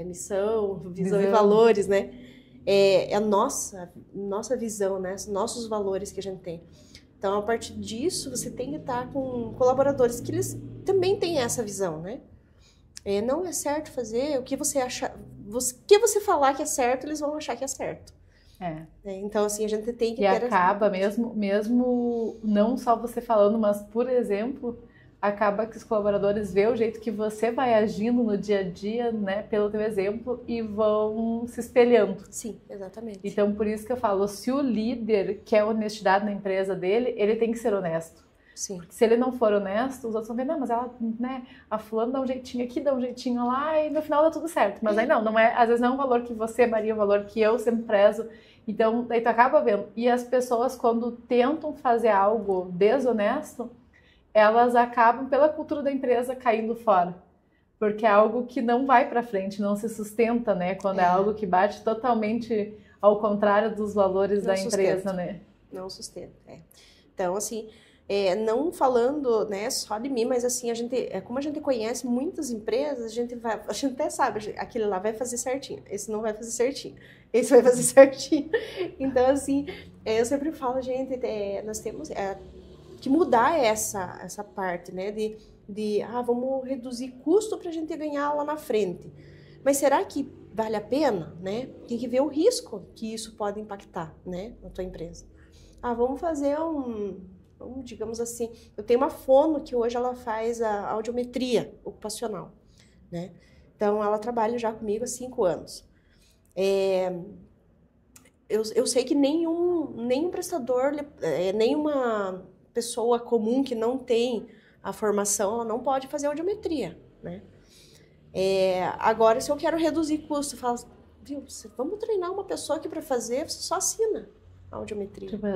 missão, visão e valores, né? É a nossa visão, né? Nossos valores que a gente tem. Então, a partir disso, você tem que estar com colaboradores que eles também têm essa visão, né? Não é certo fazer o que você achar, o que você falar que é certo, eles vão achar que é certo. É. Então, assim, a gente tem que E ter... acaba, mesmo não só você falando, mas, por exemplo, acaba que os colaboradores vê o jeito que você vai agindo no dia a dia, né, pelo teu exemplo, e vão se espelhando. Sim, exatamente. Então, por isso que eu falo, se o líder quer honestidade na empresa dele, ele tem que ser honesto. Sim. Porque se ele não for honesto, os outros vão ver, não, mas ela, né, a fulana dá um jeitinho aqui, dá um jeitinho lá, e no final dá tudo certo. Mas aí não é, às vezes não é um valor que você, Maria, é um valor que eu sempre prezo. Então, daí tu acaba vendo. E as pessoas, quando tentam fazer algo desonesto, elas acabam, pela cultura da empresa, caindo fora. Porque é algo que não vai para frente, não se sustenta, né? Quando é algo que bate totalmente ao contrário dos valores da empresa, né? Não sustenta, Então, assim, não falando, né, só de mim, mas assim, como a gente conhece muitas empresas, a gente até sabe, aquele lá vai fazer certinho, esse não vai fazer certinho, esse vai fazer certinho. Então, assim, eu sempre falo, gente, nós temos que mudar essa parte, né, vamos reduzir custo para a gente ganhar lá na frente. Mas será que vale a pena, né? Tem que ver o risco que isso pode impactar, né, na tua empresa. Vamos fazer digamos assim, eu tenho uma fono que hoje ela faz a audiometria ocupacional, né? Então, ela trabalha já comigo há 5 anos. Eu sei que nenhum prestador, nenhuma pessoa comum que não tem a formação, ela não pode fazer audiometria, né? Agora, se eu quero reduzir custo, eu falo, viu, vamos treinar uma pessoa aqui para fazer, você só assina a audiometria. Tipo,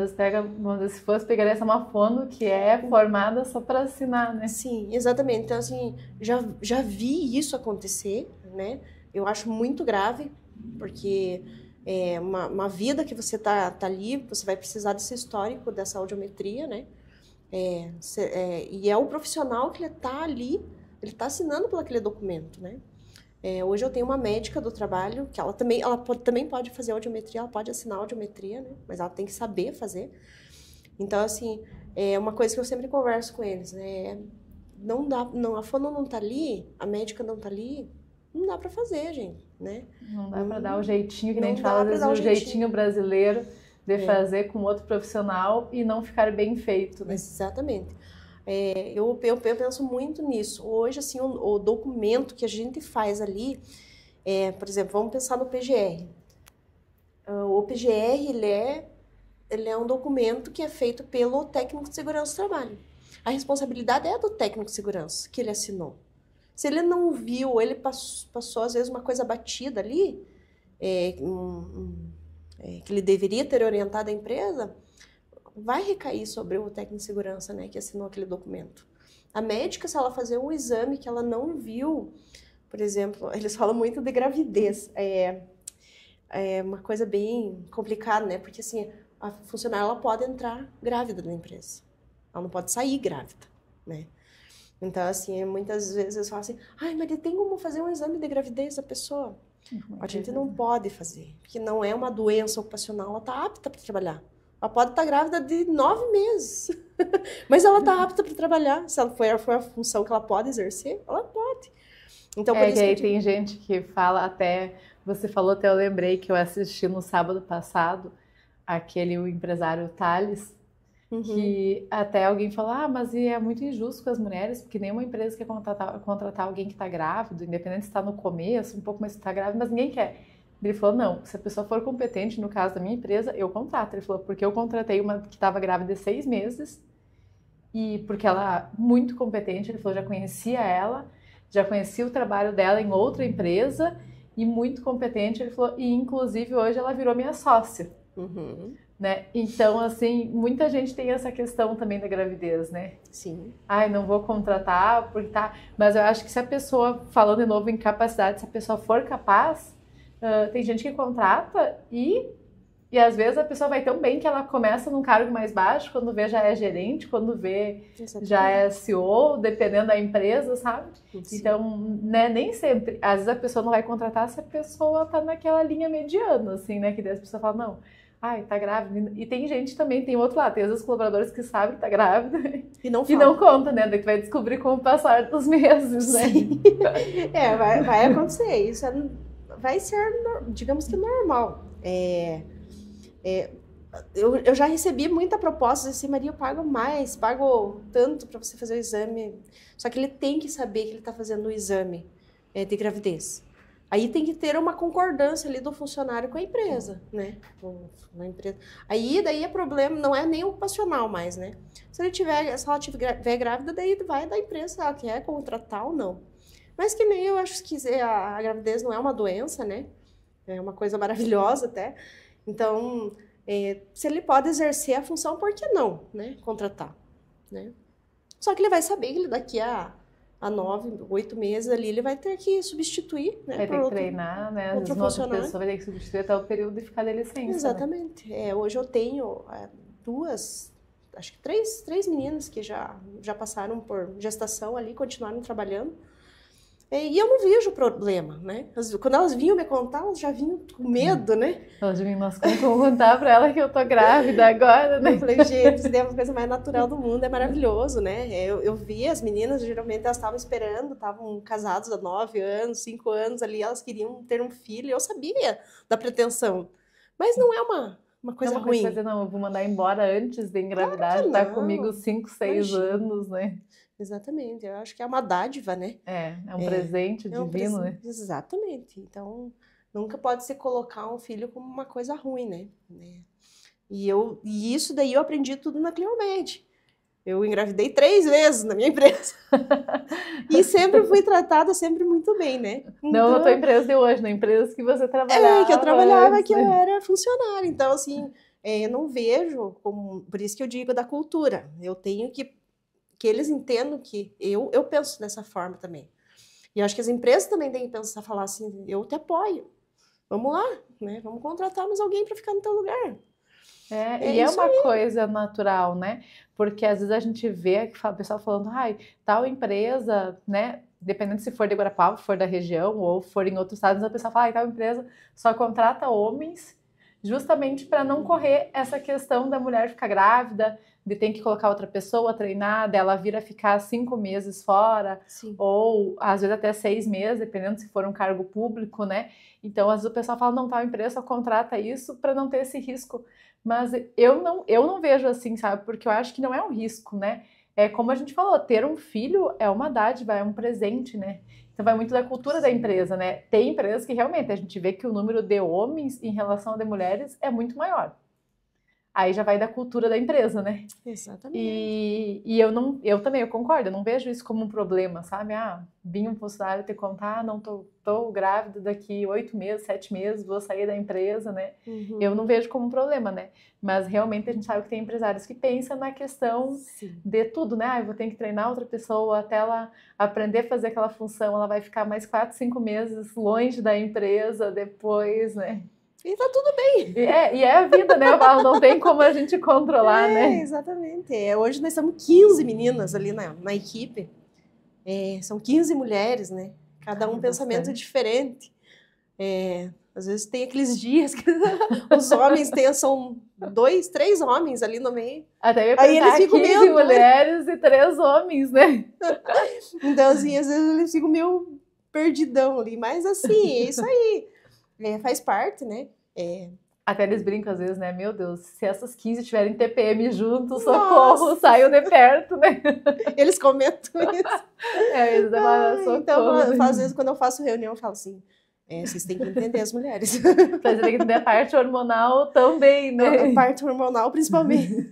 se fosse pegar essa uma fono que é formada só para assinar, né? Sim, exatamente. Então, assim, já vi isso acontecer, né? Eu acho muito grave, porque uma vida que você tá ali, você vai precisar desse histórico, dessa audiometria, né? E é o profissional que ele tá ali, ele tá assinando por aquele documento, né? Hoje eu tenho uma médica do trabalho, que ela também pode fazer audiometria, ela pode assinar audiometria, né? Mas ela tem que saber fazer. Então, assim, é uma coisa que eu sempre converso com eles, né? Não dá, a fono não tá ali, a médica não tá ali, não dá para fazer, gente, né? Não dá para dar o jeitinho, que nem a gente fala, às vezes, o jeitinho brasileiro de fazer com outro profissional e não ficar bem feito, né? Exatamente. Eu penso muito nisso. Hoje, assim, o documento que a gente faz ali, por exemplo, vamos pensar no PGR. O PGR, ele é um documento que é feito pelo técnico de segurança do trabalho. A responsabilidade é do técnico de segurança que ele assinou. Se ele não viu, ele passou às vezes uma coisa batida ali, que ele deveria ter orientado a empresa, vai recair sobre o técnico de segurança, né, que assinou aquele documento. A médica, se ela fazer um exame que ela não viu, por exemplo, eles falam muito de gravidez, é uma coisa bem complicada, né, porque assim, a funcionária ela pode entrar grávida na empresa, ela não pode sair grávida, né. Então, assim, muitas vezes eles falam assim, mas tem como fazer um exame de gravidez da pessoa? A gente não pode fazer, porque não é uma doença ocupacional, ela está apta para trabalhar. Ela pode estar grávida de 9 meses, mas ela está apta para trabalhar. Se ela for a função que ela pode exercer, ela pode. Então, por isso que aí tem gente que fala até, você falou até, eu lembrei que eu assisti no sábado passado, o empresário Thales, que até alguém falou, mas é muito injusto com as mulheres, porque nenhuma empresa quer contratar alguém que está grávido, independente se está no começo, um pouco mais está grávido, mas ninguém quer. Ele falou, não, se a pessoa for competente, no caso da minha empresa, eu contrato. Ele falou, porque eu contratei uma que estava grávida de 6 meses, e porque ela é muito competente, ele falou, já conhecia ela, já conhecia o trabalho dela em outra empresa, e muito competente, ele falou, e inclusive hoje ela virou minha sócia. Né? Então, assim, muita gente tem essa questão também da gravidez, né? Sim. Não vou contratar, porque tá... Mas eu acho que se a pessoa, falando de novo em capacidade, se a pessoa for capaz... tem gente que contrata e às vezes a pessoa vai tão bem que ela começa num cargo mais baixo, quando vê já é gerente, quando vê já é CEO, dependendo da empresa, sabe? Sim. Então, né, nem sempre, às vezes a pessoa não vai contratar se a pessoa tá naquela linha mediana, assim, né, que daí a pessoa fala, não, tá grávida. E tem gente também, tem outro lado, tem às vezes colaboradores que sabem que tá grávida e não conta, né, daí tu vai descobrir com o passar dos meses, né? Sim. Vai acontecer, isso vai ser, digamos que normal. Eu já recebi muita proposta assim, Maria, eu pago mais, pago tanto para você fazer o exame. Só que ele tem que saber que ele está fazendo o exame de gravidez. Aí tem que ter uma concordância ali do funcionário com a empresa, né? Na empresa. Aí daí é problema, não é nem ocupacional mais, né? Se ela tiver grávida, daí vai da empresa, se ela quer contratar ou não. Mas que nem eu acho que a gravidez não é uma doença, né? É uma coisa maravilhosa até. Então, se ele pode exercer a função, por que não, né? Contratar, né? Só que ele vai saber que ele daqui a 9, 8 meses ali, ele vai ter que substituir, né? Vai ter que treinar, né? Às vezes uma outra pessoa vai ter que substituir até o período de ficar de licença. Exatamente. Né? Hoje eu tenho acho que três meninas que já passaram por gestação ali, continuaram trabalhando. E eu não vejo problema, né? Quando elas vinham me contar, elas já vinham com medo, né? Elas vinham, nossa, como que eu vou contar pra ela que eu tô grávida agora, né? Eu falei, gente, isso é uma coisa mais natural do mundo, é maravilhoso, né? Eu vi as meninas, geralmente elas estavam esperando, estavam casadas há 9 anos, 5 anos ali, elas queriam ter um filho, e eu sabia da pretensão. Mas não é uma coisa ruim. Não, eu vou mandar embora antes de engravidar, claro tá comigo 5, 6 anos, né? Exatamente, eu acho que é uma dádiva, né? É um presente divino, né? Exatamente, então nunca pode se colocar um filho como uma coisa ruim, né? E isso daí eu aprendi tudo na Cleomed. Eu engravidei 3 vezes na minha empresa. E sempre fui tratada sempre muito bem, né? Então, não na tua empresa de hoje, na empresa que você trabalhava. Que eu trabalhava, antes, que eu era funcionária. Então, assim, eu não vejo como... Por isso que eu digo da cultura. Eu tenho que eles entendam que eu penso dessa forma também. E eu acho que as empresas também têm que pensar, falar assim, eu te apoio. Vamos lá, né? Vamos contratar mais alguém para ficar no teu lugar. E é uma coisa natural, né? Porque às vezes a gente vê o pessoal falando, ai, tal empresa, né? Dependendo se for de Guarapava, for da região ou for em outros estados, a pessoa fala, ai, tal empresa só contrata homens, justamente para não correr essa questão da mulher ficar grávida, de ter que colocar outra pessoa, treinar, dela vir a ficar 5 meses fora, Sim. Ou às vezes até 6 meses, dependendo se for um cargo público, né? Então, às vezes o pessoal fala, não, tal empresa só contrata isso para não ter esse risco. Mas eu não vejo assim, sabe? Porque eu acho que não é um risco, né? É como a gente falou, ter um filho é uma dádiva, é um presente, né? Então vai muito da cultura da empresa, né? Tem empresas que realmente a gente vê que o número de homens em relação ao de mulheres é muito maior. Aí já vai da cultura da empresa, né? Exatamente. E eu também concordo, eu não vejo isso como um problema, sabe? Vinha um funcionário te contar, não tô grávida daqui 8 meses, 7 meses, vou sair da empresa, né? Uhum. Eu não vejo como um problema, né? Mas realmente a gente sabe que tem empresários que pensam na questão de tudo, né? Eu vou ter que treinar outra pessoa até ela aprender a fazer aquela função, ela vai ficar mais 4, 5 meses longe da empresa depois, né? E tá tudo bem. E é a vida, né? Eu falo, não tem como a gente controlar, né? Exatamente. Hoje nós somos 15 meninas ali na equipe. São 15 mulheres, né? Cada um pensamento diferente. Às vezes tem aqueles dias que os homens são 2, 3 homens ali no meio. Até eu ia pensar, eles ficam 15 mulheres e 3 homens, né? Então, assim, às vezes eles ficam meio perdidão ali. Mas, assim, é isso aí. Faz parte, né? Até eles brincam às vezes, né? Meu Deus, se essas 15 tiverem TPM juntos, socorro, saiam de perto, né? Eles comentam isso. Eles demandam socorro. Então, às vezes, quando eu faço reunião, eu falo assim, vocês têm que entender as mulheres. Você tem que entender a parte hormonal também, né? A parte hormonal, principalmente.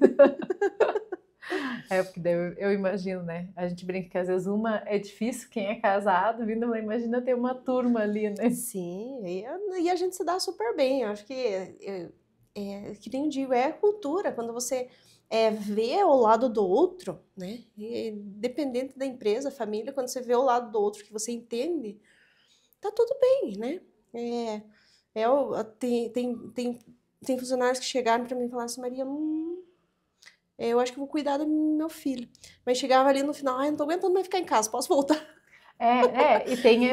Porque daí eu imagino, né? A gente brinca que às vezes uma é difícil, quem é casado, vindo, imagina ter uma turma ali, né? Sim, e a gente se dá super bem. Eu acho que que nem eu digo, é a cultura. Quando você vê o lado do outro, né? E, dependente da empresa, família, quando você vê o lado do outro que você entende, tá tudo bem, né? Tem funcionários que chegaram para mim e falaram assim, Maria, eu acho que vou cuidar do meu filho. Mas chegava ali no final, não tô aguentando mais ficar em casa, posso voltar? E tem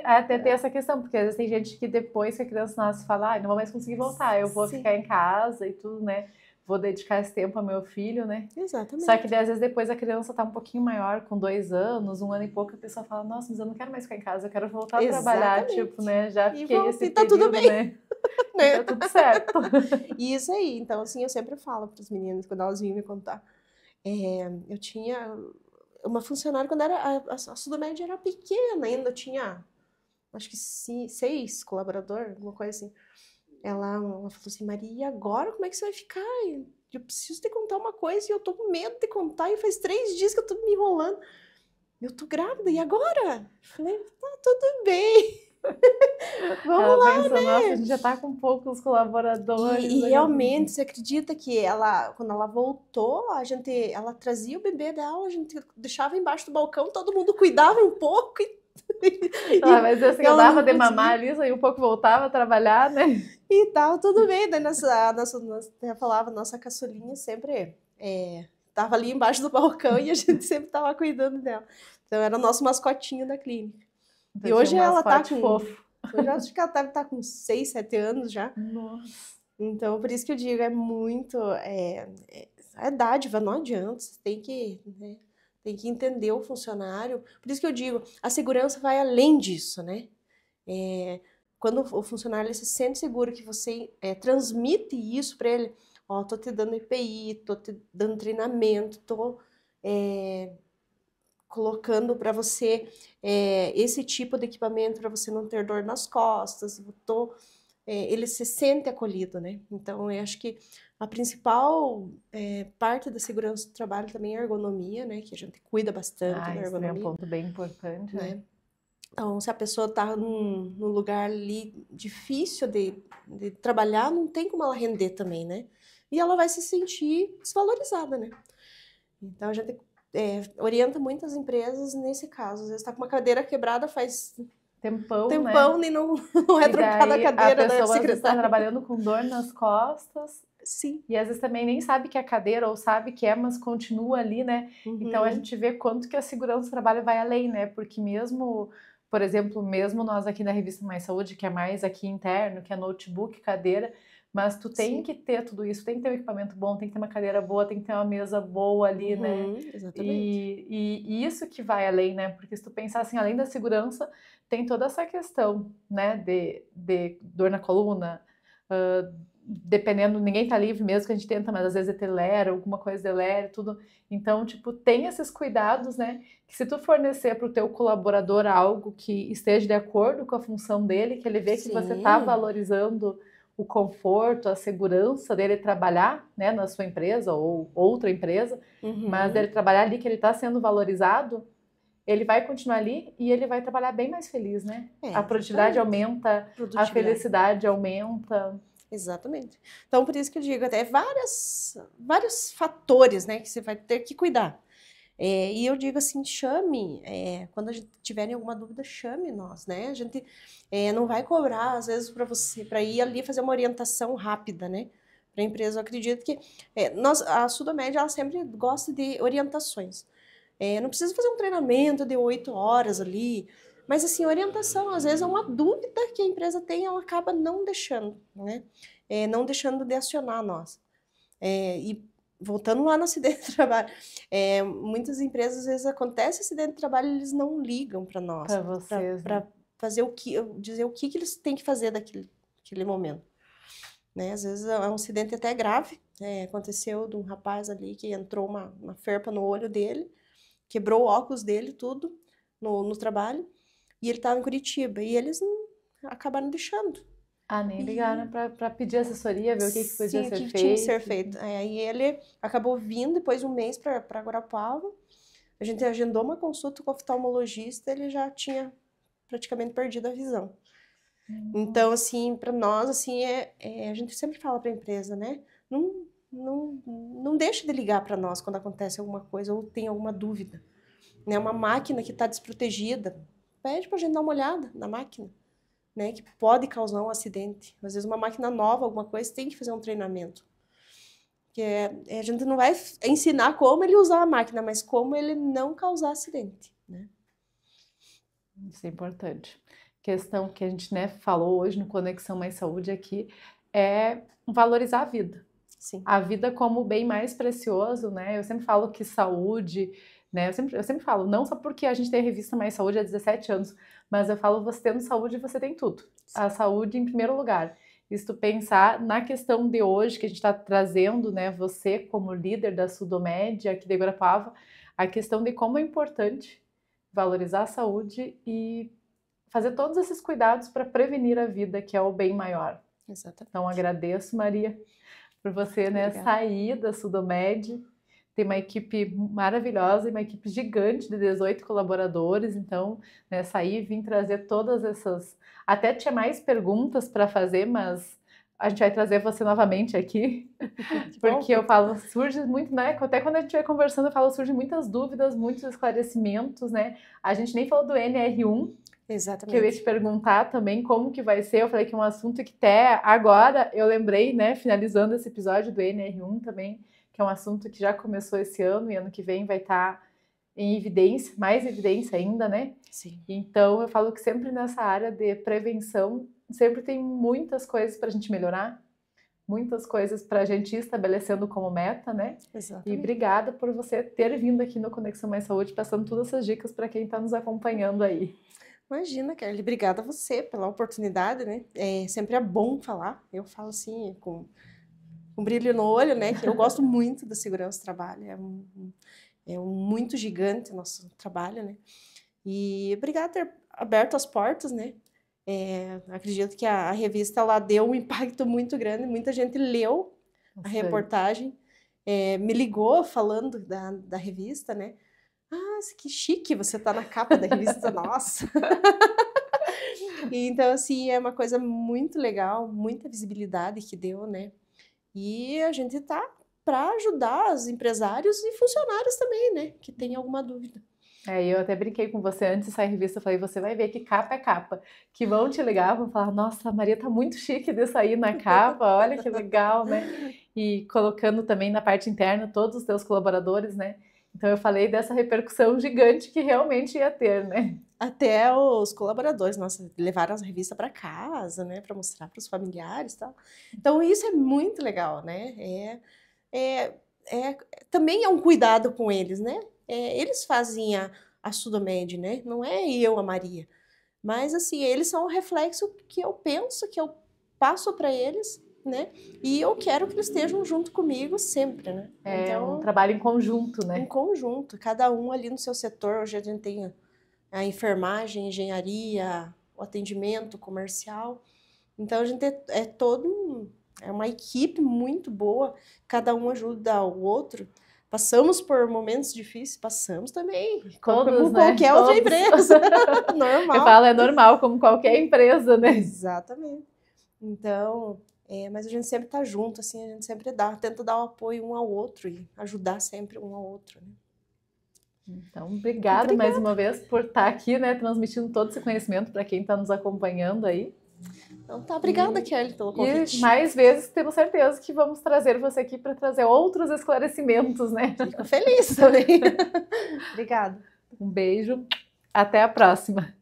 até tem essa questão, porque às vezes tem gente que depois que a criança nasce fala, não vou mais conseguir voltar, eu vou ficar em casa e tudo, né? Vou dedicar esse tempo ao meu filho, né? Exatamente. Só que às vezes depois a criança tá um pouquinho maior, com 2 anos, 1 ano e pouco, a pessoa fala, nossa, mas eu não quero mais ficar em casa, eu quero voltar a trabalhar, tipo, né? Já fiquei esse tá período, tudo bem. né? né? Tá tudo certo. E isso aí, então assim, eu sempre falo para as meninas, quando elas vinham me contar. Eu tinha uma funcionária, quando era a Sudomed era pequena ainda, eu tinha, acho que 6 colaboradores, alguma coisa assim. Ela falou assim, Maria, e agora como é que você vai ficar? Eu preciso te contar uma coisa e eu tô com medo de contar, e faz 3 dias que eu tô me enrolando. Eu tô grávida, e agora? Eu falei, tá tudo bem. Vamos Ela lá, pensou, nossa, a né? gente já tá com poucos colaboradores. E Daqui a pouquinho. realmente, você acredita que quando ela voltou, ela trazia o bebê dela, a gente deixava embaixo do balcão, todo mundo cuidava um pouco Ah, mas assim, eu ela dava não de mamar conseguia. ali, aí um pouco voltava a trabalhar, né? E tal, tudo bem. Daí eu falava, nossa caçulinha sempre tava ali embaixo do balcão e a gente sempre tava cuidando dela. Então era o nosso mascotinho da clínica. Então E tinha hoje um ela tá mascote com. fofo. Hoje eu acho que ela deve estar com 6, 7 anos já. Nossa. Então, por isso que eu digo, é muito. A dádiva, não adianta. Você tem que, né, tem que entender o funcionário. Por isso que eu digo, a segurança vai além disso, né? Quando o funcionário ele se sente seguro que você transmite isso para ele, ó, tô te dando EPI, tô te dando treinamento, tô colocando para você esse tipo de equipamento para você não ter dor nas costas, ele se sente acolhido, né? Então, eu acho que a principal parte da segurança do trabalho também é a ergonomia, né? Que a gente cuida bastante Ah, da isso também é um ergonomia, ponto bem importante, né? né? Então, se a pessoa está num lugar ali difícil de trabalhar, não tem como ela render também, né? E ela vai se sentir desvalorizada, né? Então, a gente orienta muitas empresas nesse caso. Às vezes está com uma cadeira quebrada faz Tempão, né? tempão e não é E trocada a daí a cadeira da pessoa às vezes está secretária. trabalhando com dor nas costas Sim. e às vezes também nem sabe que é cadeira ou sabe que é, mas continua ali, né? Então a Uhum. gente vê quanto que a segurança do trabalho vai além, né? Porque mesmo, por exemplo, mesmo nós aqui na revista Mais Saúde, que é mais aqui interno, que é notebook, cadeira, mas tu tem Sim. que ter tudo isso, tem que ter um equipamento bom, tem que ter uma cadeira boa, tem que ter uma mesa boa ali, né? Uhum. Exatamente. E isso que vai além, né? Porque se tu pensar assim, além da segurança, tem toda essa questão, né? De dor na coluna, dependendo, ninguém tá livre mesmo que a gente tenta, mas às vezes é telera, alguma coisa delera, tudo. Então, tipo, tem esses cuidados, né? Que se tu fornecer para o teu colaborador algo que esteja de acordo com a função dele, que ele vê que você tá Sim. valorizando o conforto, a segurança dele trabalhar, né, na sua empresa ou outra empresa, mas Uhum. ele trabalhar ali que ele está sendo valorizado, ele vai continuar ali e ele vai trabalhar bem mais feliz, né? A produtividade Exatamente. aumenta, a Produtividade. felicidade aumenta. Exatamente. Então, por isso que eu digo, até vários fatores, né, que você vai ter que cuidar. E eu digo assim, chame, quando a gente tiverem alguma dúvida, chame nós, né? A gente não vai cobrar, às vezes, para você, para ir ali fazer uma orientação rápida, né? Para a empresa, eu acredito que a Sudomed, ela sempre gosta de orientações. Não precisa fazer um treinamento de 8 horas ali, mas assim, orientação, às vezes é uma dúvida que a empresa tem, ela acaba não deixando, né? Não deixando de acionar nós. E voltando lá no acidente de trabalho, muitas empresas, às vezes acontece acidente de trabalho, eles não ligam para nós, Para vocês, né? para fazer dizer o que eles têm que fazer daquele momento. Né? Às vezes é um acidente até grave, aconteceu de um rapaz ali que entrou uma ferpa no olho dele, quebrou o óculos dele, tudo, no trabalho, e ele estava em Curitiba, e eles acabaram deixando. Ah, nem ligaram E para pedir assessoria, ver o que podia sim, o ser que tinha que ser feito. feito. Aí ele acabou vindo depois de um mês para Guarapuava. A gente agendou uma consulta com o oftalmologista, ele já tinha praticamente perdido a visão. Então, assim, para nós, assim, a gente sempre fala para a empresa, né? Não deixe de ligar para nós quando acontece alguma coisa ou tem alguma dúvida. Né? Uma máquina que está desprotegida, pede para a gente dar uma olhada na máquina. Né, que pode causar um acidente. Às vezes uma máquina nova, alguma coisa, tem que fazer um treinamento. Que a gente não vai ensinar como ele usar a máquina, mas como ele não causar acidente. Né? Isso é importante. Questão que a gente, né, falou hoje no Conexão Mais Saúde aqui é valorizar a vida. Sim. A vida como o bem mais precioso, né? Eu sempre falo que saúde, né? Eu sempre falo, não só porque a gente tem a revista Mais Saúde há 17 anos, mas eu falo, você tendo saúde, você tem tudo. A saúde em primeiro lugar. E se tu pensar na questão de hoje, que a gente está trazendo, né, você como líder da Sudomed aqui de Guarapuava, a questão de como é importante valorizar a saúde e fazer todos esses cuidados para prevenir a vida, que é o bem maior. Exatamente. Então, agradeço, Maria, por você, né, sair da Sudomed. Tem uma equipe maravilhosa, uma equipe gigante de 18 colaboradores. Então, né, sair, vim trazer todas essas... Até tinha mais perguntas para fazer, mas a gente vai trazer você novamente aqui. Porque eu falo, surge muito, né? Até quando a gente vai conversando, eu falo, surgem muitas dúvidas, muitos esclarecimentos, né? A gente nem falou do NR1. Exatamente. Que eu ia te perguntar também como que vai ser. Eu falei que é um assunto que até agora eu lembrei, né? Finalizando esse episódio do NR1 também, que é um assunto que já começou esse ano e ano que vem vai estar em evidência, mais evidência ainda, né? Sim. Então eu falo que sempre nessa área de prevenção, sempre tem muitas coisas para a gente melhorar, muitas coisas para a gente ir estabelecendo como meta, né? Exatamente. E obrigada por você ter vindo aqui no Conexão Mais Saúde, passando todas essas dicas para quem está nos acompanhando aí. Imagina, Kelly, obrigada a você pela oportunidade, né? Sempre é bom falar. Eu falo assim, com brilho no olho, né? Que eu gosto muito da segurança do trabalho. Muito gigante o nosso trabalho, né? E obrigada por ter aberto as portas, né? Acredito que a revista ela deu um impacto muito grande. Muita gente leu a reportagem, me ligou falando da revista, né? Ah, que chique, você tá na capa da revista, nossa! Então, assim, é uma coisa muito legal, muita visibilidade que deu, né? E a gente tá para ajudar os empresários e funcionários também, né? Que tem alguma dúvida. Eu até brinquei com você antes de sair a revista, eu falei, você vai ver que capa é capa, que vão te ligar, vão falar, nossa, a Maria tá muito chique de sair na capa, olha que legal, né? E colocando também na parte interna todos os teus colaboradores, né? Então eu falei dessa repercussão gigante que realmente ia ter, né? Até os colaboradores, nossa, levaram as revistas para casa, né? Para mostrar para os familiares e tal. Então isso é muito legal, né? Também é um cuidado com eles, né? Eles fazem a Sudomed, né? Não é eu, a Maria. Mas, assim, eles são o reflexo que eu penso, que eu passo para eles, né? E eu quero que eles estejam junto comigo sempre, né? Então, um trabalho em conjunto, né? Em conjunto, cada um ali no seu setor. Hoje a gente tem a enfermagem, a engenharia, o atendimento comercial. Então, a gente é uma equipe muito boa, cada um ajuda o outro. Passamos por momentos difíceis, passamos também, como qualquer outra empresa, normal. Eu falo, é normal, como qualquer empresa, né? Exatamente. Então, mas a gente sempre tá junto, assim, a gente sempre tenta dar um apoio um ao outro e ajudar sempre um ao outro, né? Então, obrigada mais uma vez por estar aqui, né, transmitindo todo esse conhecimento para quem está nos acompanhando aí. Então tá, obrigada, Kelly, pelo convite. E mais vezes temos certeza que vamos trazer você aqui para trazer outros esclarecimentos, né? Fico feliz também. Obrigada. Um beijo, até a próxima.